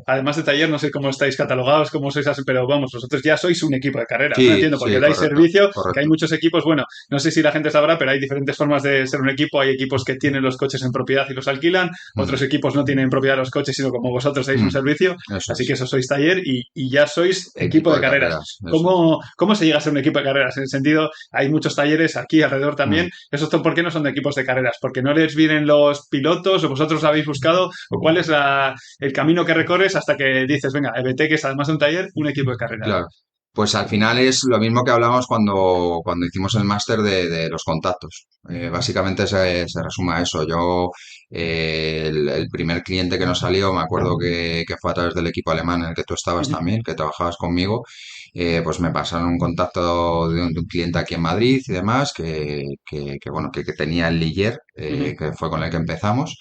además de taller, no sé cómo estáis catalogados, cómo sois así, pero vamos, vosotros ya sois un equipo de carreras, ¿no? Sí, Entiendo, porque sí, dais correcto, servicio, que hay correcto. muchos equipos, bueno, no sé si la gente sabrá, pero hay diferentes formas de ser un equipo. Hay equipos que tienen los coches en propiedad y los alquilan, Mm, otros equipos no tienen en propiedad los coches, sino como vosotros dais un mm, servicio, eso así que es. eso sois taller y ya sois Un equipo equipo de de carreras. carreras, eso es. ¿Cómo se llega a ser un equipo de carreras? En el sentido, hay muchos talleres aquí alrededor Mm. también. ¿Esos por qué no son de equipos de carreras? ¿Porque no les vienen los pilotos o vosotros habéis buscado? ¿O cuál es el camino que recorres hasta que dices, venga, EBT, que es además de un taller, un equipo de carreras? Claro. Pues al final es lo mismo que hablamos cuando hicimos el máster de los contactos. Básicamente se resume a eso. Yo, el primer cliente que nos salió, me acuerdo que fue a través del equipo alemán en el que tú estabas Ujú, también, que trabajabas conmigo. Pues me pasaron un contacto de un cliente aquí en Madrid y demás, bueno, que tenía el Ligier, ujú, que fue con el que empezamos.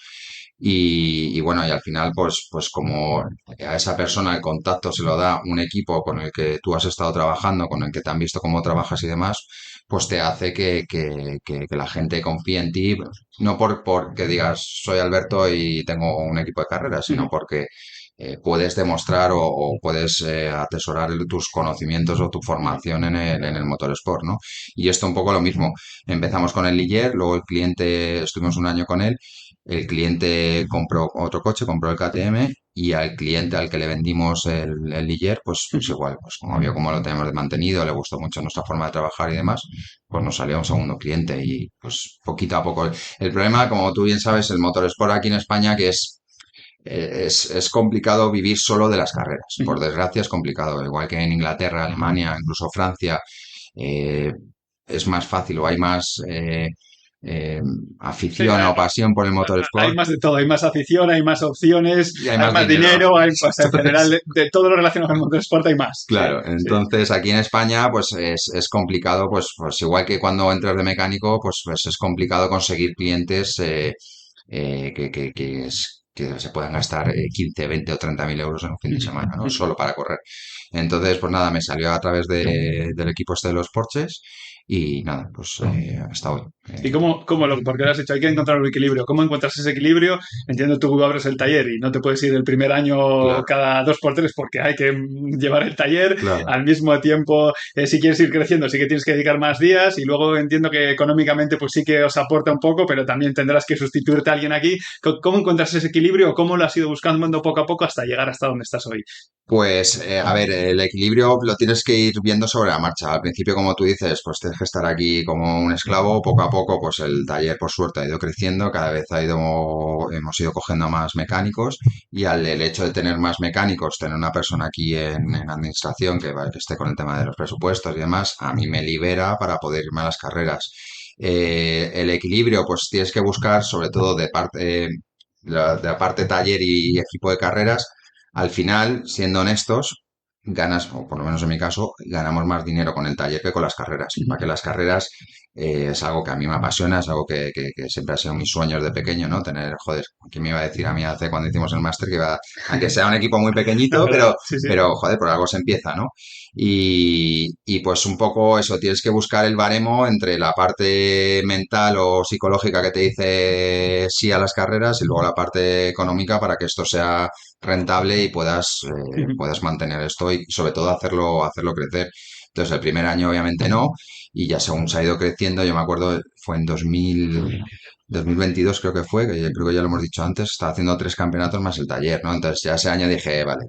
Y bueno, y al final, pues como a esa persona el contacto se lo da un equipo con el que tú has estado trabajando, con el que te han visto cómo trabajas y demás, pues te hace que la gente confíe en ti, no porque digas soy Alberto y tengo un equipo de carrera, sino ujú. porque puedes demostrar o puedes atesorar tus conocimientos o tu formación en el motorsport, ¿no? Y esto un poco lo mismo. Empezamos con el Ligier, luego el cliente, estuvimos un año con él. El cliente compró otro coche, compró el KTM y al cliente al que le vendimos el Ligier, pues igual, pues como vio cómo lo tenemos de mantenido, le gustó mucho nuestra forma de trabajar y demás, pues nos salió un segundo cliente y pues poquito a poco. El problema, como tú bien sabes, el motorsport aquí en España, que es complicado vivir solo de las carreras. Por desgracia es complicado, igual que en Inglaterra, Alemania, incluso Francia, eh, es más fácil o hay más eh, Sí, afición o pasión por el hay motorsport más de todo, hay más afición, hay más opciones, y hay hay más más dinero. dinero, hay, pues, en general, Entonces, de todo lo relacionado con el mundo del deporte hay más. Sí, claro, sí. entonces aquí en España pues es complicado, pues igual que cuando entras de mecánico, pues es complicado conseguir clientes que se puedan gastar 15, 20 o 30 mil euros en un fin de semana, ¿no? Solo para correr. Entonces, pues nada, me salió a través del equipo este de los Porsches y nada, pues hasta hoy. ¿Y porque lo has dicho, hay que encontrar un equilibrio? ¿Cómo encuentras ese equilibrio? Entiendo, tú abres el taller y no te puedes ir el primer año Claro, cada dos por tres porque hay que llevar el taller. claro. Al mismo tiempo, si quieres ir creciendo, sí que tienes que dedicar más días y luego entiendo que económicamente pues sí que os aporta un poco, pero también tendrás que sustituirte a alguien aquí. ¿Cómo encuentras ese equilibrio o cómo lo has ido buscando poco a poco hasta llegar hasta donde estás hoy? Pues, a ver, el equilibrio lo tienes que ir viendo sobre la marcha. Al principio, como tú dices, pues tienes que estar aquí como un esclavo. Poco a poco, pues el taller, por suerte, ha ido creciendo. Cada vez hemos ido cogiendo más mecánicos y el hecho de tener más mecánicos, tener una persona aquí en administración que esté con el tema de los presupuestos y demás, a mí me libera para poder irme a las carreras. El equilibrio, pues tienes que buscar, sobre todo de la parte taller y equipo de carreras al final, siendo honestos, ganas, o por lo menos en mi caso, ganamos más dinero con el taller que con las carreras. Para que las carreras es algo que a mí me apasiona, es algo que siempre ha sido mis sueños de pequeño, ¿no? Tener, joder, ¿quién me iba a decir a mí hace cuando hicimos el máster que iba, aunque sea un equipo muy Es pequeñito, verdad, pero, sí, sí. pero joder, por algo se empieza, ¿no? Y pues un poco eso, tienes que buscar el baremo entre la parte mental o psicológica que te dice sí a las carreras y luego la parte económica para que esto sea rentable y puedas mantener esto y sobre todo hacerlo crecer. Entonces el primer año obviamente no, y ya según se ha ido creciendo, yo me acuerdo, fue en 2022 creo que fue, que yo creo que ya lo hemos dicho antes, estaba haciendo 3 campeonatos más el taller, ¿no? Entonces ya ese año dije, vale,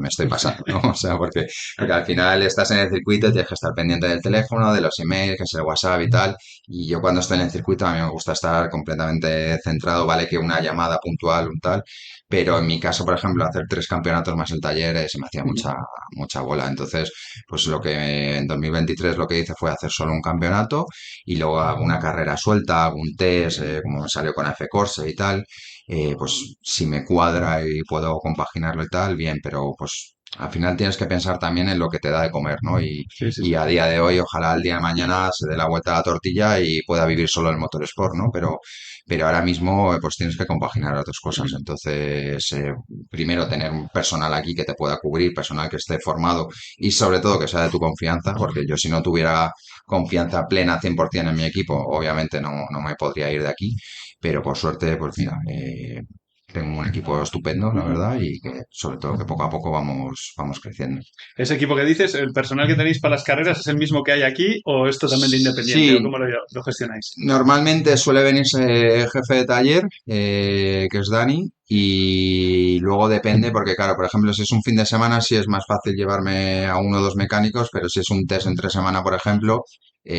me estoy pasando, ¿no? O sea, porque al final estás en el circuito y tienes que estar pendiente del teléfono, de los emails, que es el WhatsApp y tal, y yo cuando estoy en el circuito a mí me gusta estar completamente centrado, vale que una llamada puntual, un tal, pero en mi caso, por ejemplo, hacer 3 campeonatos más el taller se me hacía mucha bola. Entonces, pues lo que en 2023 lo que hice fue hacer solo un campeonato y luego alguna carrera suelta, algún test, como me salió con F Corse y tal, pues si me cuadra y puedo compaginarlo y tal, bien, pero pues al final tienes que pensar también en lo que te da de comer, ¿no? Sí, sí, Y sí. a día de hoy, ojalá el día de mañana se dé la vuelta a la tortilla y pueda vivir solo el motorsport, ¿no? Pero ahora mismo, pues tienes que compaginar las dos cosas. Entonces, primero tener un personal aquí que te pueda cubrir, personal que esté formado y sobre todo que sea de tu confianza, porque yo si no tuviera confianza plena 100% en mi equipo, obviamente no me podría ir de aquí, pero por suerte, pues mira, tengo un equipo estupendo, la verdad, y que sobre todo que poco a poco vamos creciendo. ¿Ese equipo que dices, el personal que tenéis para las carreras es el mismo que hay aquí o es totalmente independiente o Sí, cómo lo gestionáis? normalmente suele venirse el jefe de taller, que es Dani, y luego depende, porque claro, por ejemplo, si es un fin de semana, sí es más fácil llevarme a 1 o 2 mecánicos, pero si es un test entre semana, por ejemplo,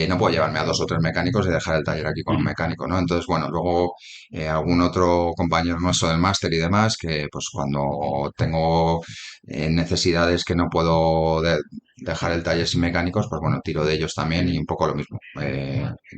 no puedo llevarme a 2 o 3 mecánicos y dejar el taller aquí con un mecánico, ¿no? Entonces, bueno, luego algún otro compañero nuestro del máster y demás, que pues cuando tengo necesidades que no puedo dejar el taller sin mecánicos, pues bueno, tiro de ellos también y un poco lo mismo.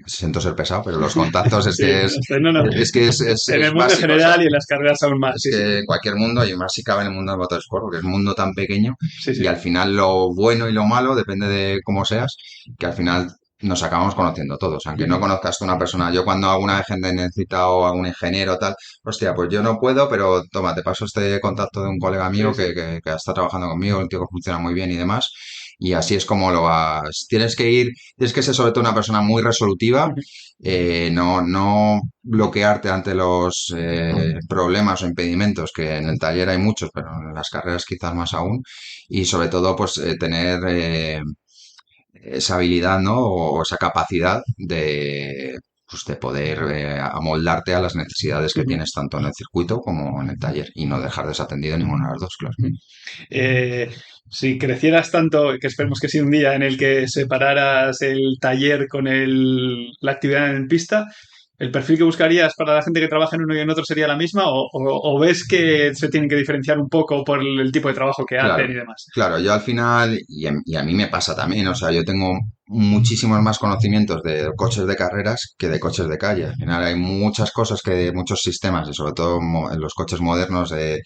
Siento ser pesado, pero los contactos es Sí, que no, no. En es el mundo en básico, o sea, general y en las carreras aún más, es sí, sí. que en cualquier mundo, y más si cabe en el mundo del motorsport, porque es un mundo tan pequeño Sí, y sí. al final lo bueno y lo malo depende de cómo seas, que al final nos acabamos conociendo todos, aunque no conozcas tú una persona. Yo cuando alguna vez gente necesita o algún ingeniero o tal, hostia, pues yo no puedo, pero toma, te paso este contacto de un colega Sí, mío sí. que está trabajando conmigo, un tío que funciona muy bien y demás. Y así es como lo vas. Tienes que ser sobre todo una persona muy resolutiva, no bloquearte ante los problemas o impedimentos, que en el taller hay muchos, pero en las carreras quizás más aún, y sobre todo pues tener esa habilidad, ¿no? O esa capacidad pues, de poder amoldarte a las necesidades que tienes tanto en el circuito como en el taller y no dejar desatendido ninguna de las dos, claro. Eh, si crecieras tanto, que esperemos que sí un día, en el que separaras el taller con la actividad en pista, ¿el perfil que buscarías para la gente que trabaja en uno y en otro sería la misma? ¿O ves que se tienen que diferenciar un poco por el tipo de trabajo que hacen Claro, y demás? claro, yo al final, y a mí me pasa también, o sea, yo tengo muchísimos más conocimientos de coches de carreras que de coches de calle. Al final hay muchas cosas muchos sistemas, y sobre todo en los coches modernos de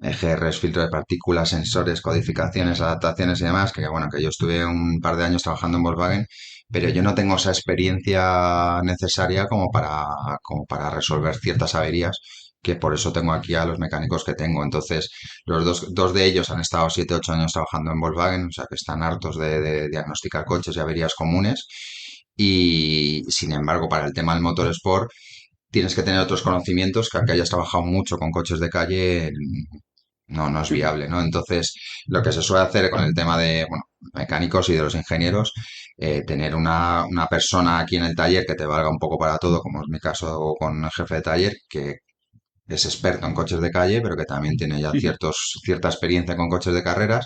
EGRs, filtro de partículas, sensores, codificaciones, adaptaciones y demás, que bueno, que yo estuve un par de años trabajando en Volkswagen, pero yo no tengo esa experiencia necesaria como para resolver ciertas averías, que por eso tengo aquí a los mecánicos que tengo. Entonces, dos de ellos han estado 7 u 8 años trabajando en Volkswagen, o sea que están hartos de diagnosticar coches y averías comunes. Y sin embargo, para el tema del motorsport, tienes que tener otros conocimientos que aunque hayas trabajado mucho con coches de calle, no es viable, ¿no? Entonces, lo que se suele hacer con el tema de, bueno, mecánicos y de los ingenieros, tener una persona aquí en el taller que te valga un poco para todo, como es mi caso con el jefe de taller, que es experto en coches de calle, pero que también tiene ya cierta experiencia con coches de carreras,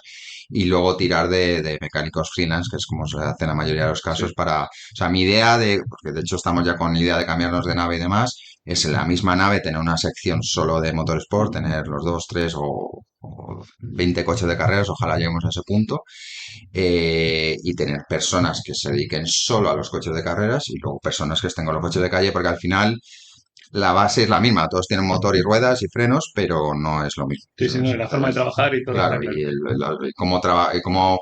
y luego tirar de mecánicos freelance, que es como se hace en la mayoría de los Sí. casos o sea, mi idea porque de hecho estamos ya con idea de cambiarnos de nave y demás, es en la misma nave tener una sección solo de motorsport, tener los 2, 3 o 20 coches de carreras, ojalá lleguemos a ese punto, y tener personas que se dediquen solo a los coches de carreras y luego personas que estén con los coches de calle, porque al final la base es la misma, todos tienen motor y ruedas y frenos, pero no es lo mismo. Sí, sí, no, la forma de trabajar y todo está Claro, claro. y cómo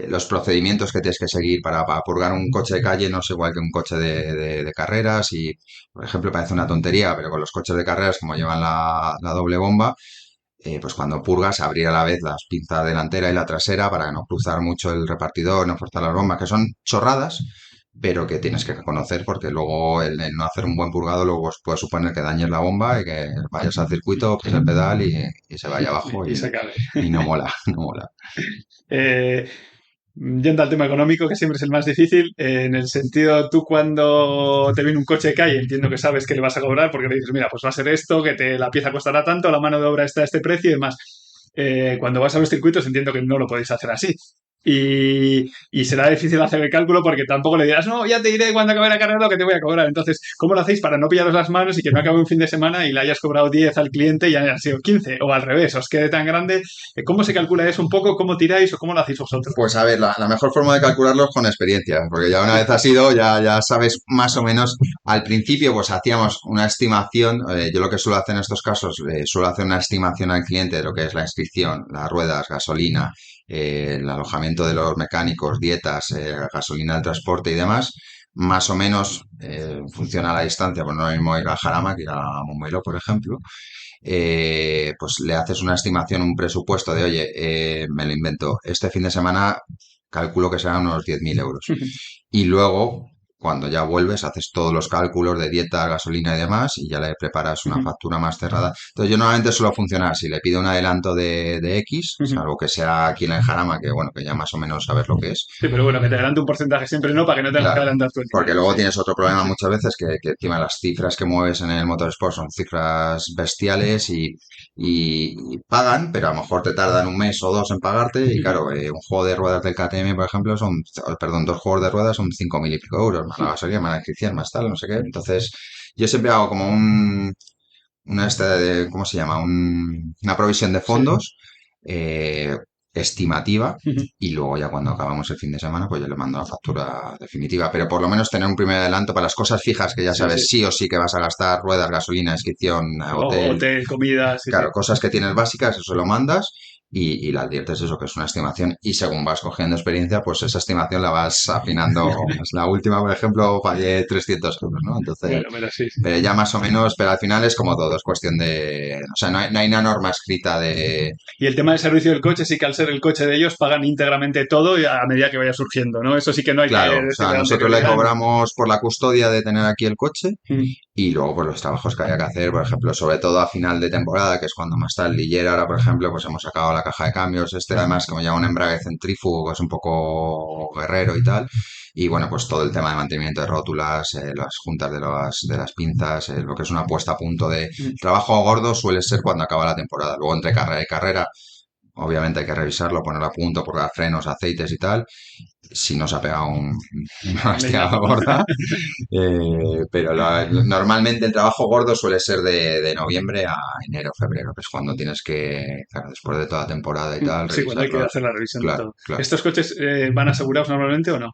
los procedimientos que tienes que seguir para purgar un coche de calle no es igual que un coche de carreras y, por ejemplo, parece una tontería, pero con los coches de carreras, como llevan la doble bomba, pues cuando purgas, abrir a la vez las pinzas delantera y la trasera para no cruzar mucho el repartidor, no forzar las bombas, que son chorradas, pero que tienes que conocer porque luego el no hacer un buen purgado luego puede suponer que dañes la bomba y que vayas al circuito, pises el pedal y se vaya abajo Y se acabe. y no mola, no mola. Eh, Yendo al tema económico, que siempre es el más difícil, en el sentido, tú cuando te viene un coche que hay, entiendo que sabes que le vas a cobrar porque le dices, mira, pues va a ser esto, la pieza costará tanto, la mano de obra está a este precio y demás. Cuando vas a los circuitos entiendo que no lo podéis hacer así. Y será difícil hacer el cálculo porque tampoco le dirás, no, ya te diré cuando acabe la carrera lo que te voy a cobrar. Entonces, ¿cómo lo hacéis para no pillaros las manos y que no acabe un fin de semana y le hayas cobrado 10 al cliente y hayan sido 15? O al revés, os quede tan grande. ¿Cómo se calcula eso un poco? ¿Cómo tiráis o cómo lo hacéis vosotros? Pues a ver, la mejor forma de calcularlo es con experiencia, porque ya una vez has ido, ya sabes más o menos. Al principio, pues hacíamos una estimación. Yo lo que suelo hacer en estos casos, suelo hacer una estimación al cliente de lo que es la inscripción, las ruedas, gasolina, el alojamiento de los mecánicos, dietas, gasolina del transporte y demás. Más o menos funciona a la distancia, pues no es lo mismo ir a Jarama que ir a Montmeló, por ejemplo. Pues le haces una estimación, un presupuesto de, oye, me lo invento, este fin de semana calculo que serán unos 10.000 euros. Y luego, cuando ya vuelves, haces todos los cálculos de dieta, gasolina y demás, y ya le preparas una factura más cerrada. Entonces, yo normalmente suelo funcionar si le pido un adelanto de X, salvo que sea aquí en el Jarama, que bueno, que ya más o menos sabes lo que es. Sí, pero bueno, que te adelante un porcentaje siempre no, para que no tengas que Claro, adelantar tú el porque dinero. luego Sí. tienes otro problema muchas veces que encima las cifras que mueves en el motorsport son cifras bestiales y pagan, pero a lo mejor te tardan un mes o dos en pagarte y claro, un juego de ruedas del KTM, por ejemplo, perdón, dos juegos de ruedas son 5.000 y pico euros, más la gasolina, más la inscripción, más tal, no sé qué. Entonces, yo siempre hago como ¿cómo se llama? Una provisión de Sí. fondos eh, estimativa y luego ya cuando acabamos el fin de semana pues yo le mando la factura definitiva, pero por lo menos tener un primer adelanto para las cosas fijas que ya Sí, sí. sabes sí o sí que vas a gastar, ruedas, gasolina, inscripción, hotel, Hotel, comida, sí, sí. claro, cosas que tienes básicas, eso lo mandas y le adviertes eso, que es una estimación y según vas cogiendo experiencia, pues esa estimación la vas afinando. Pues la última, por ejemplo, fallé 300 euros, ¿no? Entonces, Bueno, pero sí, sí. pero ya más o menos, pero al final es como todo, es cuestión de, o sea, no hay una norma escrita de, Y el tema del servicio del coche, sí que al ser el coche de ellos pagan íntegramente todo y a medida que vaya surgiendo, ¿no? Eso sí que no hay que claro, o sea, decirle antes que nosotros le digan. cobramos por la custodia de tener aquí el coche Mm, y luego por los trabajos que haya que hacer, por ejemplo, sobre todo a final de temporada, que es cuando más está el liller, ahora por ejemplo, pues hemos sacado la caja de cambios, además como ya un embrague centrífugo, que es un poco guerrero y tal, y bueno, pues todo el tema de mantenimiento de rótulas, las juntas de las pinzas, lo que es una puesta a punto de mm. trabajo gordo suele ser cuando acaba la temporada, luego entre carrera y carrera. Obviamente hay que revisarlo, ponerlo a punto, por frenos, aceites y tal. Si no se ha pegado una hostia Leñazo. gorda. Pero normalmente el trabajo gordo suele ser de noviembre a enero, febrero, que es cuando tienes que, claro, después de toda la temporada y tal, Sí, cuando hay que revisarlos. hacer la revisión de Claro, todo. claro. ¿Estos coches van asegurados normalmente o no?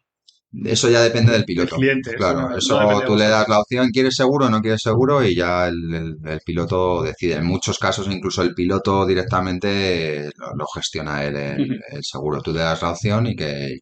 Eso ya depende del Del piloto. cliente, eso Claro, no, no eso depende de tú le das vosotros. la opción, ¿quieres seguro o no quieres seguro? Y ya el piloto decide. En muchos casos, incluso el piloto directamente lo gestiona él el seguro. Tú le das la opción y que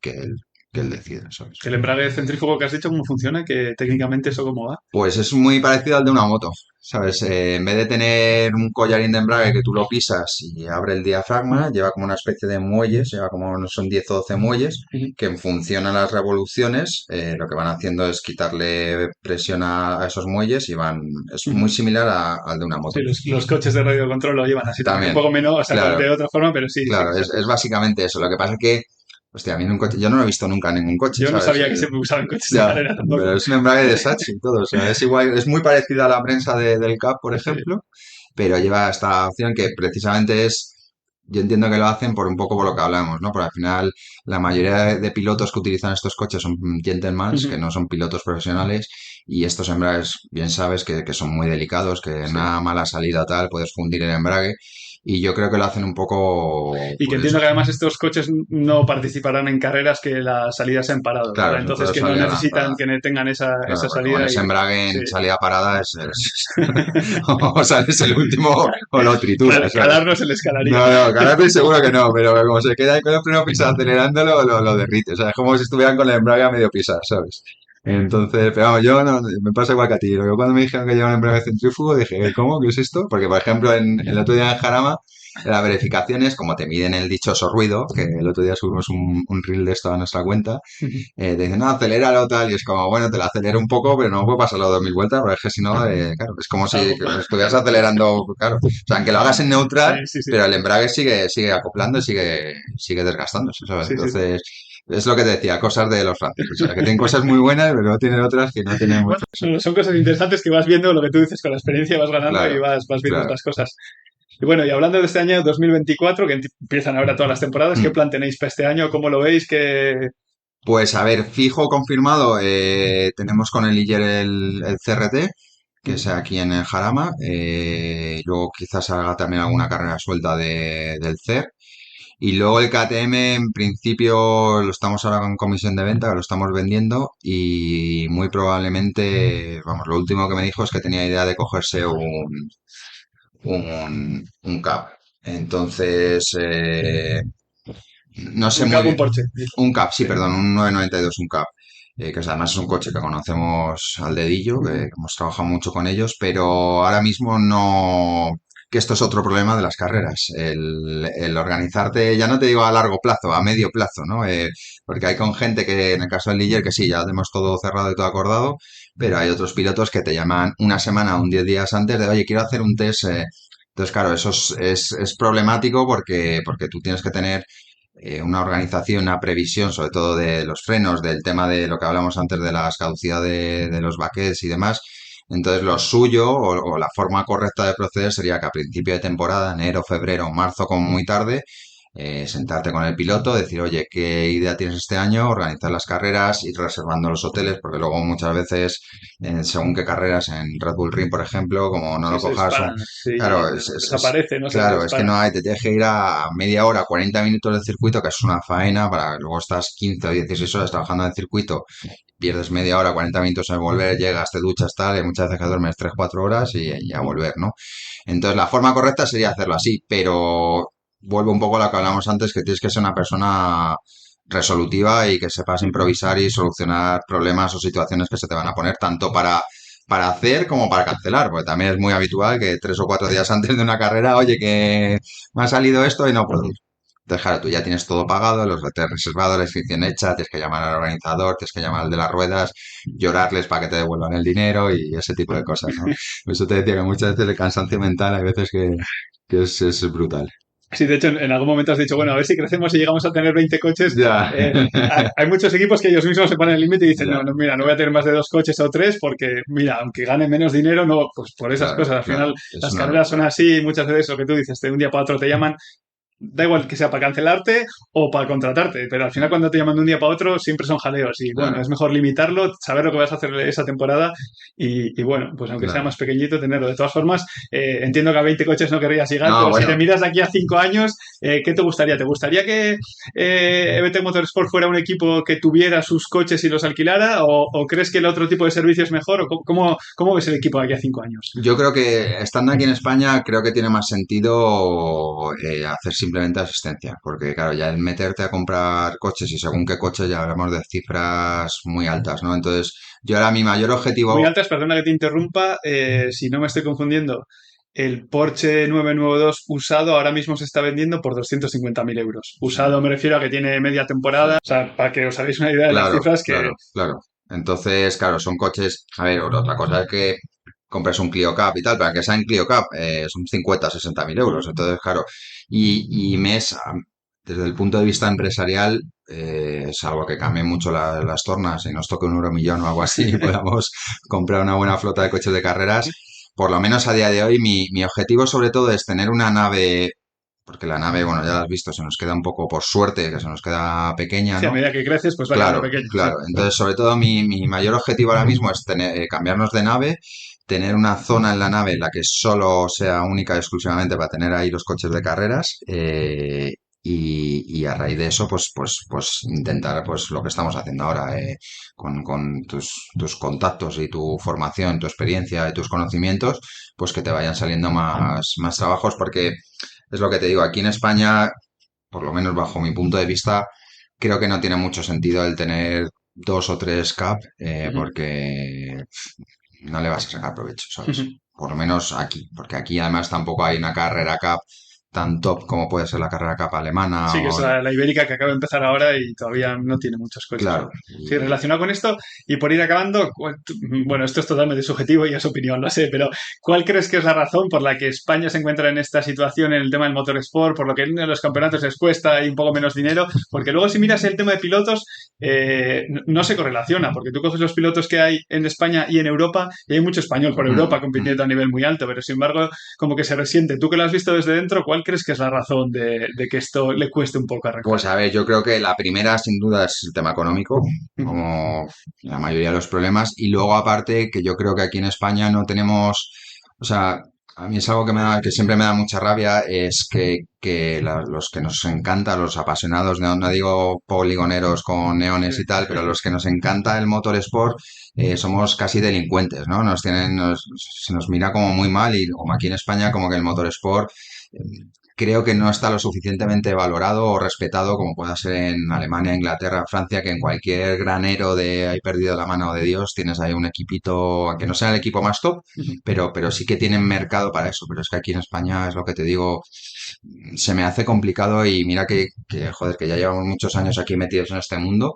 él decide, ¿sabes? El embrague centrífugo que has dicho, ¿cómo funciona? Que técnicamente eso cómo va. Pues es muy parecido al de una moto, ¿sabes? En vez de tener un collarín de embrague que tú lo pisas y abre el diafragma, lleva como una especie de muelles, lleva como no son 10 o 12 muelles, que en función a las revoluciones, lo que van haciendo es quitarle presión a esos muelles y es muy similar al de una moto. Sí, los coches de radio control lo llevan así también, un También, poco menos, o sea, claro, de otra forma, pero sí, sí, claro, es básicamente eso. Lo que pasa es que, hostia, a mí en un coche, yo no lo he visto nunca en ningún coche, yo no ¿sabes? sabía que se usaban coches de Ya, carrera tampoco. pero es un embrague de Sachi y todo, o sea, es igual, es muy parecida a la prensa del CAP, por Sí. ejemplo, pero lleva esta opción que precisamente yo entiendo que lo hacen por un poco por lo que hablamos, ¿no? Porque al final la mayoría de pilotos que utilizan estos coches son gentlemen, que no son pilotos profesionales, y estos embragues, bien sabes que son muy delicados, que en Sí. una mala salida o tal puedes fundir el embrague, y yo creo que lo hacen un poco Y que por eso. entiendo que además estos coches no participarán en carreras que las salidas sean parados, ¿verdad? Claro, Entonces todo que no salida necesitan lanzada. que tengan Claro, esa porque con salida ese y embrague sí. en salida parada o sales el último o lo trituras, ¿sabes? Calar no se les calaría. No, no, Canapé seguro que no, pero como se queda ahí con el freno pisado acelerándolo, lo derrite. O sea, es como si estuvieran con el embrague a medio pisar, ¿sabes? Entonces, pero vamos, yo no, me pasa igual que a ti. Yo cuando me dijeron que llevaba un embrague centrífugo, dije, ¿cómo? ¿Qué es esto? Porque, por ejemplo, el otro día en Jarama, las verificaciones, como te miden el dichoso ruido, que el otro día subimos un reel de esto a nuestra cuenta, te dicen, no, aceléralo tal, y es como, bueno, te lo acelero un poco, pero no puedo pasarlo 2.000 vueltas, porque es que si no, claro, es como si estuvieras acelerando, claro, o sea, aunque lo hagas en Sí, neutral, sí, sí. pero el embrague sigue acoplando y sigue desgastándose, ¿sabes? Sí, sí. Entonces, es lo que te decía, cosas de los franceses. O sea, que tienen cosas muy buenas, pero tienen otras que no tienen mucho eso. Bueno, son cosas interesantes que vas viendo lo que tú dices con la experiencia, vas ganando y Claro, vas viendo claro. otras cosas. Y bueno, y hablando de este año 2024, que empiezan ahora todas las temporadas, ¿qué Mm. plan tenéis para este año? ¿Cómo lo veis? ¿Qué... Pues a ver, fijo confirmado, tenemos con el Iller el CRT, que es aquí en el Jarama. Luego quizás haga también alguna carrera suelta del CER. Y luego el KTM, en principio, lo estamos ahora con comisión de venta, que lo estamos vendiendo. Y muy probablemente, vamos, lo último que me dijo es que tenía idea de cogerse un Cup. Entonces, no sé Un muy Cap, un bien. Porsche. Un Cap, sí, Sí. perdón, un 992, un Cap. Que además es un coche que conocemos al dedillo, que hemos trabajado mucho con ellos, pero ahora mismo no. Que esto es otro problema de las carreras, el organizarte, ya no te digo a largo plazo, a medio plazo, ¿no? Porque hay con gente que, en el caso del Ligier, que sí, ya tenemos todo cerrado y todo acordado, pero hay otros pilotos que te llaman una semana o un 10 días antes de, oye, quiero hacer un test. Entonces, claro, eso es problemático porque tú tienes que tener una organización, una previsión, sobre todo de los frenos, del tema de lo que hablamos antes de las caducidad de los baquets y demás. Entonces, lo suyo o la forma correcta de proceder sería que a principio de temporada, enero, febrero, marzo, como muy tarde, sentarte con el piloto, decir, oye, ¿qué idea tienes este año? Organizar las carreras, ir reservando los hoteles, porque luego muchas veces, según qué carreras, en Red Bull Ring, por ejemplo, como no Sí, lo se cojas, disparan. Sí, claro, desaparece, no se claro, es que disparan. no hay, te tienes que ir a media hora, 40 minutos del circuito, que es una faena, para luego estás 15 o 16 horas trabajando en el circuito, pierdes media hora, 40 minutos en volver, llegas, te duchas, tal, y muchas veces que duermes 3 4 horas y a volver, ¿no? Entonces, la forma correcta sería hacerlo así, pero vuelvo un poco a lo que hablamos antes, que tienes que ser una persona resolutiva y que sepas improvisar y solucionar problemas o situaciones que se te van a poner, tanto para hacer como para cancelar, porque también es muy habitual que 3 o 4 días antes de una carrera, oye, que me ha salido esto y no puedo ir. Entonces, claro, tú ya tienes todo pagado, los hoteles reservados, la inscripción hecha, tienes que llamar al organizador, tienes que llamar al de las ruedas, llorarles para que te devuelvan el dinero y ese tipo de cosas, ¿no? Por eso te decía que muchas veces el cansancio mental hay veces que es brutal. Sí, de hecho, en algún momento has dicho, bueno, a ver si crecemos y llegamos a tener 20 coches. Ya, Hay muchos equipos que ellos mismos se ponen el límite y dicen, ya, no, no, mira, no voy a tener más de 2 coches o 3 porque, mira, aunque gane menos dinero, no, pues por esas claro, cosas. Al claro, final, es las una carreras son locura. así y muchas veces lo que tú dices, de un día para otro te llaman. Da igual que sea para cancelarte o para contratarte, pero al final Mm, cuando te llaman de un día para otro siempre son jaleos y bueno, claro, es mejor limitarlo, saber lo que vas a hacer esa temporada y bueno, pues aunque sea claro. más pequeñito tenerlo. De todas formas, entiendo que a 20 coches no querrías llegar, No, pero si te bueno, miras de aquí a 5 años, ¿qué te gustaría? ¿Te gustaría que EBT Motorsport fuera un equipo que tuviera sus coches y los alquilara o crees que el otro tipo de servicio es mejor o cómo ves el equipo de aquí a 5 años? yo creo que estando aquí en España, creo que tiene más sentido hacer simplemente asistencia, porque claro, ya el meterte a comprar coches y según qué coche ya hablamos de cifras muy altas, ¿no? Entonces, yo ahora mi mayor Muy objetivo, altas, perdona que te interrumpa, si no me estoy confundiendo, el Porsche 992 usado ahora mismo se está vendiendo por 250.000 euros. sí, Usado me refiero a que tiene media temporada, o sea, para que os hagáis una idea de las claro, cifras que... claro, claro. Entonces, claro, son coches, a ver, otra cosa es que compres un Clio Cup y tal, para que sea en Clio Cup son 50 60 mil euros. Entonces, claro, y desde el punto de vista empresarial, salvo que cambien mucho las tornas y nos toque un euromillón o algo así y podamos comprar una buena flota de coches de carreras, por lo menos a día de hoy mi objetivo sobre todo es tener una nave, porque la nave, bueno, ya la has visto, se nos queda un poco por suerte, que se nos queda pequeña, Si a ¿no? medida que creces, pues va quedando Claro, pequeño, sí. claro. Entonces, sobre todo, mi mayor objetivo ahora mismo es cambiarnos de nave, tener una zona en la nave en la que solo sea única y exclusivamente para tener ahí los coches de carreras y a raíz de eso, pues intentar pues lo que estamos haciendo ahora con tus contactos y tu formación, tu experiencia y tus conocimientos, pues que te vayan saliendo más trabajos porque es lo que te digo, aquí en España por lo menos bajo mi punto de vista, creo que no tiene mucho sentido el tener 2 o 3 CAP Ujú. porque no le vas a sacar provecho, ¿sabes? Por lo menos aquí, porque aquí además tampoco hay una carrera CAP tan top como puede ser la carrera Cup alemana. Sí, que es la ibérica que acaba de empezar ahora y todavía no tiene muchos coches. Claro. Sí, relacionado con esto, y por ir acabando, bueno, esto es totalmente subjetivo y es opinión, lo sé, pero ¿cuál crees que es la razón por la que España se encuentra en esta situación en el tema del motorsport, por lo que en los campeonatos les cuesta y un poco menos dinero? Porque luego si miras el tema de pilotos, no se correlaciona, porque tú coges los pilotos que hay en España y en Europa, y hay mucho español por Europa compitiendo a nivel muy alto, pero sin embargo, como que se resiente. Tú que lo has visto desde dentro, ¿cuál crees que es la razón de que esto le cueste un poco arrancar? Pues a ver, yo creo que la primera sin duda es el tema económico, como la mayoría de los problemas, y luego aparte que yo creo que aquí en España no tenemos, o sea, a mí es algo que siempre me da mucha rabia, es que los que nos encanta, los apasionados, no digo poligoneros con neones y tal, pero los que nos encanta el motorsport, somos casi delincuentes, ¿no? Se nos mira como muy mal y como aquí en España como que el motorsport creo que no está lo suficientemente valorado o respetado como pueda ser en Alemania, Inglaterra, Francia, que en cualquier granero de "hay perdido la mano de Dios" tienes ahí un equipito, aunque no sea el equipo más top, pero sí que tienen mercado para eso. Pero es que aquí en España es lo que te digo, se me hace complicado y mira joder, que ya llevamos muchos años aquí metidos en este mundo,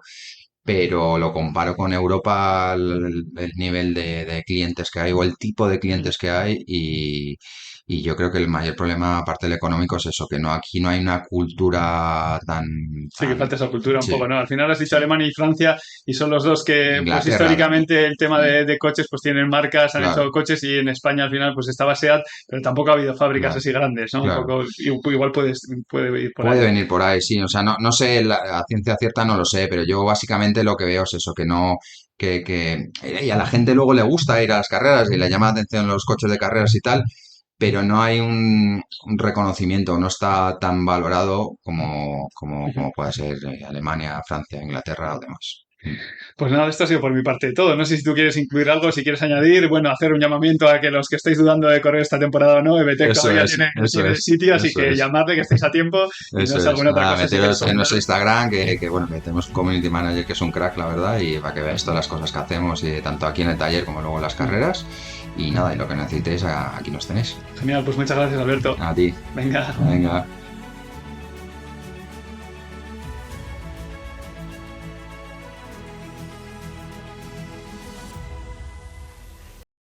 pero lo comparo con Europa, el nivel de clientes que hay o el tipo de clientes que hay y yo creo que el mayor problema, aparte del económico, es eso, que aquí no hay una cultura Sí, que falta esa cultura un sí, poco, ¿no? Al final has dicho Alemania y Francia y son los dos que, pues Inglaterra, históricamente el tema de coches, pues tienen marcas, han claro, hecho coches y en España al final pues estaba SEAT, pero tampoco ha habido fábricas claro, así grandes, ¿no? Un claro. poco, igual puede ir por ahí. Puede venir por ahí, sí, o sea, no sé, a ciencia cierta no lo sé, pero yo básicamente lo que veo es eso, que no, y a la gente luego le gusta ir a las carreras y le llama la atención los coches de carreras y tal, pero no hay un reconocimiento, no está tan valorado como puede ser Alemania, Francia, Inglaterra o demás. Pues nada, esto ha sido por mi parte todo. No sé si tú quieres incluir algo, si quieres añadir, bueno, hacer un llamamiento a que los que estáis dudando de correr esta temporada o no, EBTEC todavía tiene sitio, así que llamadle que estéis a tiempo y no sé alguna otra cosa. Meteros en nuestro Instagram, que bueno, que tenemos un community manager que es un crack, la verdad, y para que veáis todas las cosas que hacemos, y tanto aquí en el taller como luego en las carreras. Y nada, y lo que necesitéis, aquí nos tenéis. Genial, pues muchas gracias, Alberto. A ti. Venga. Venga.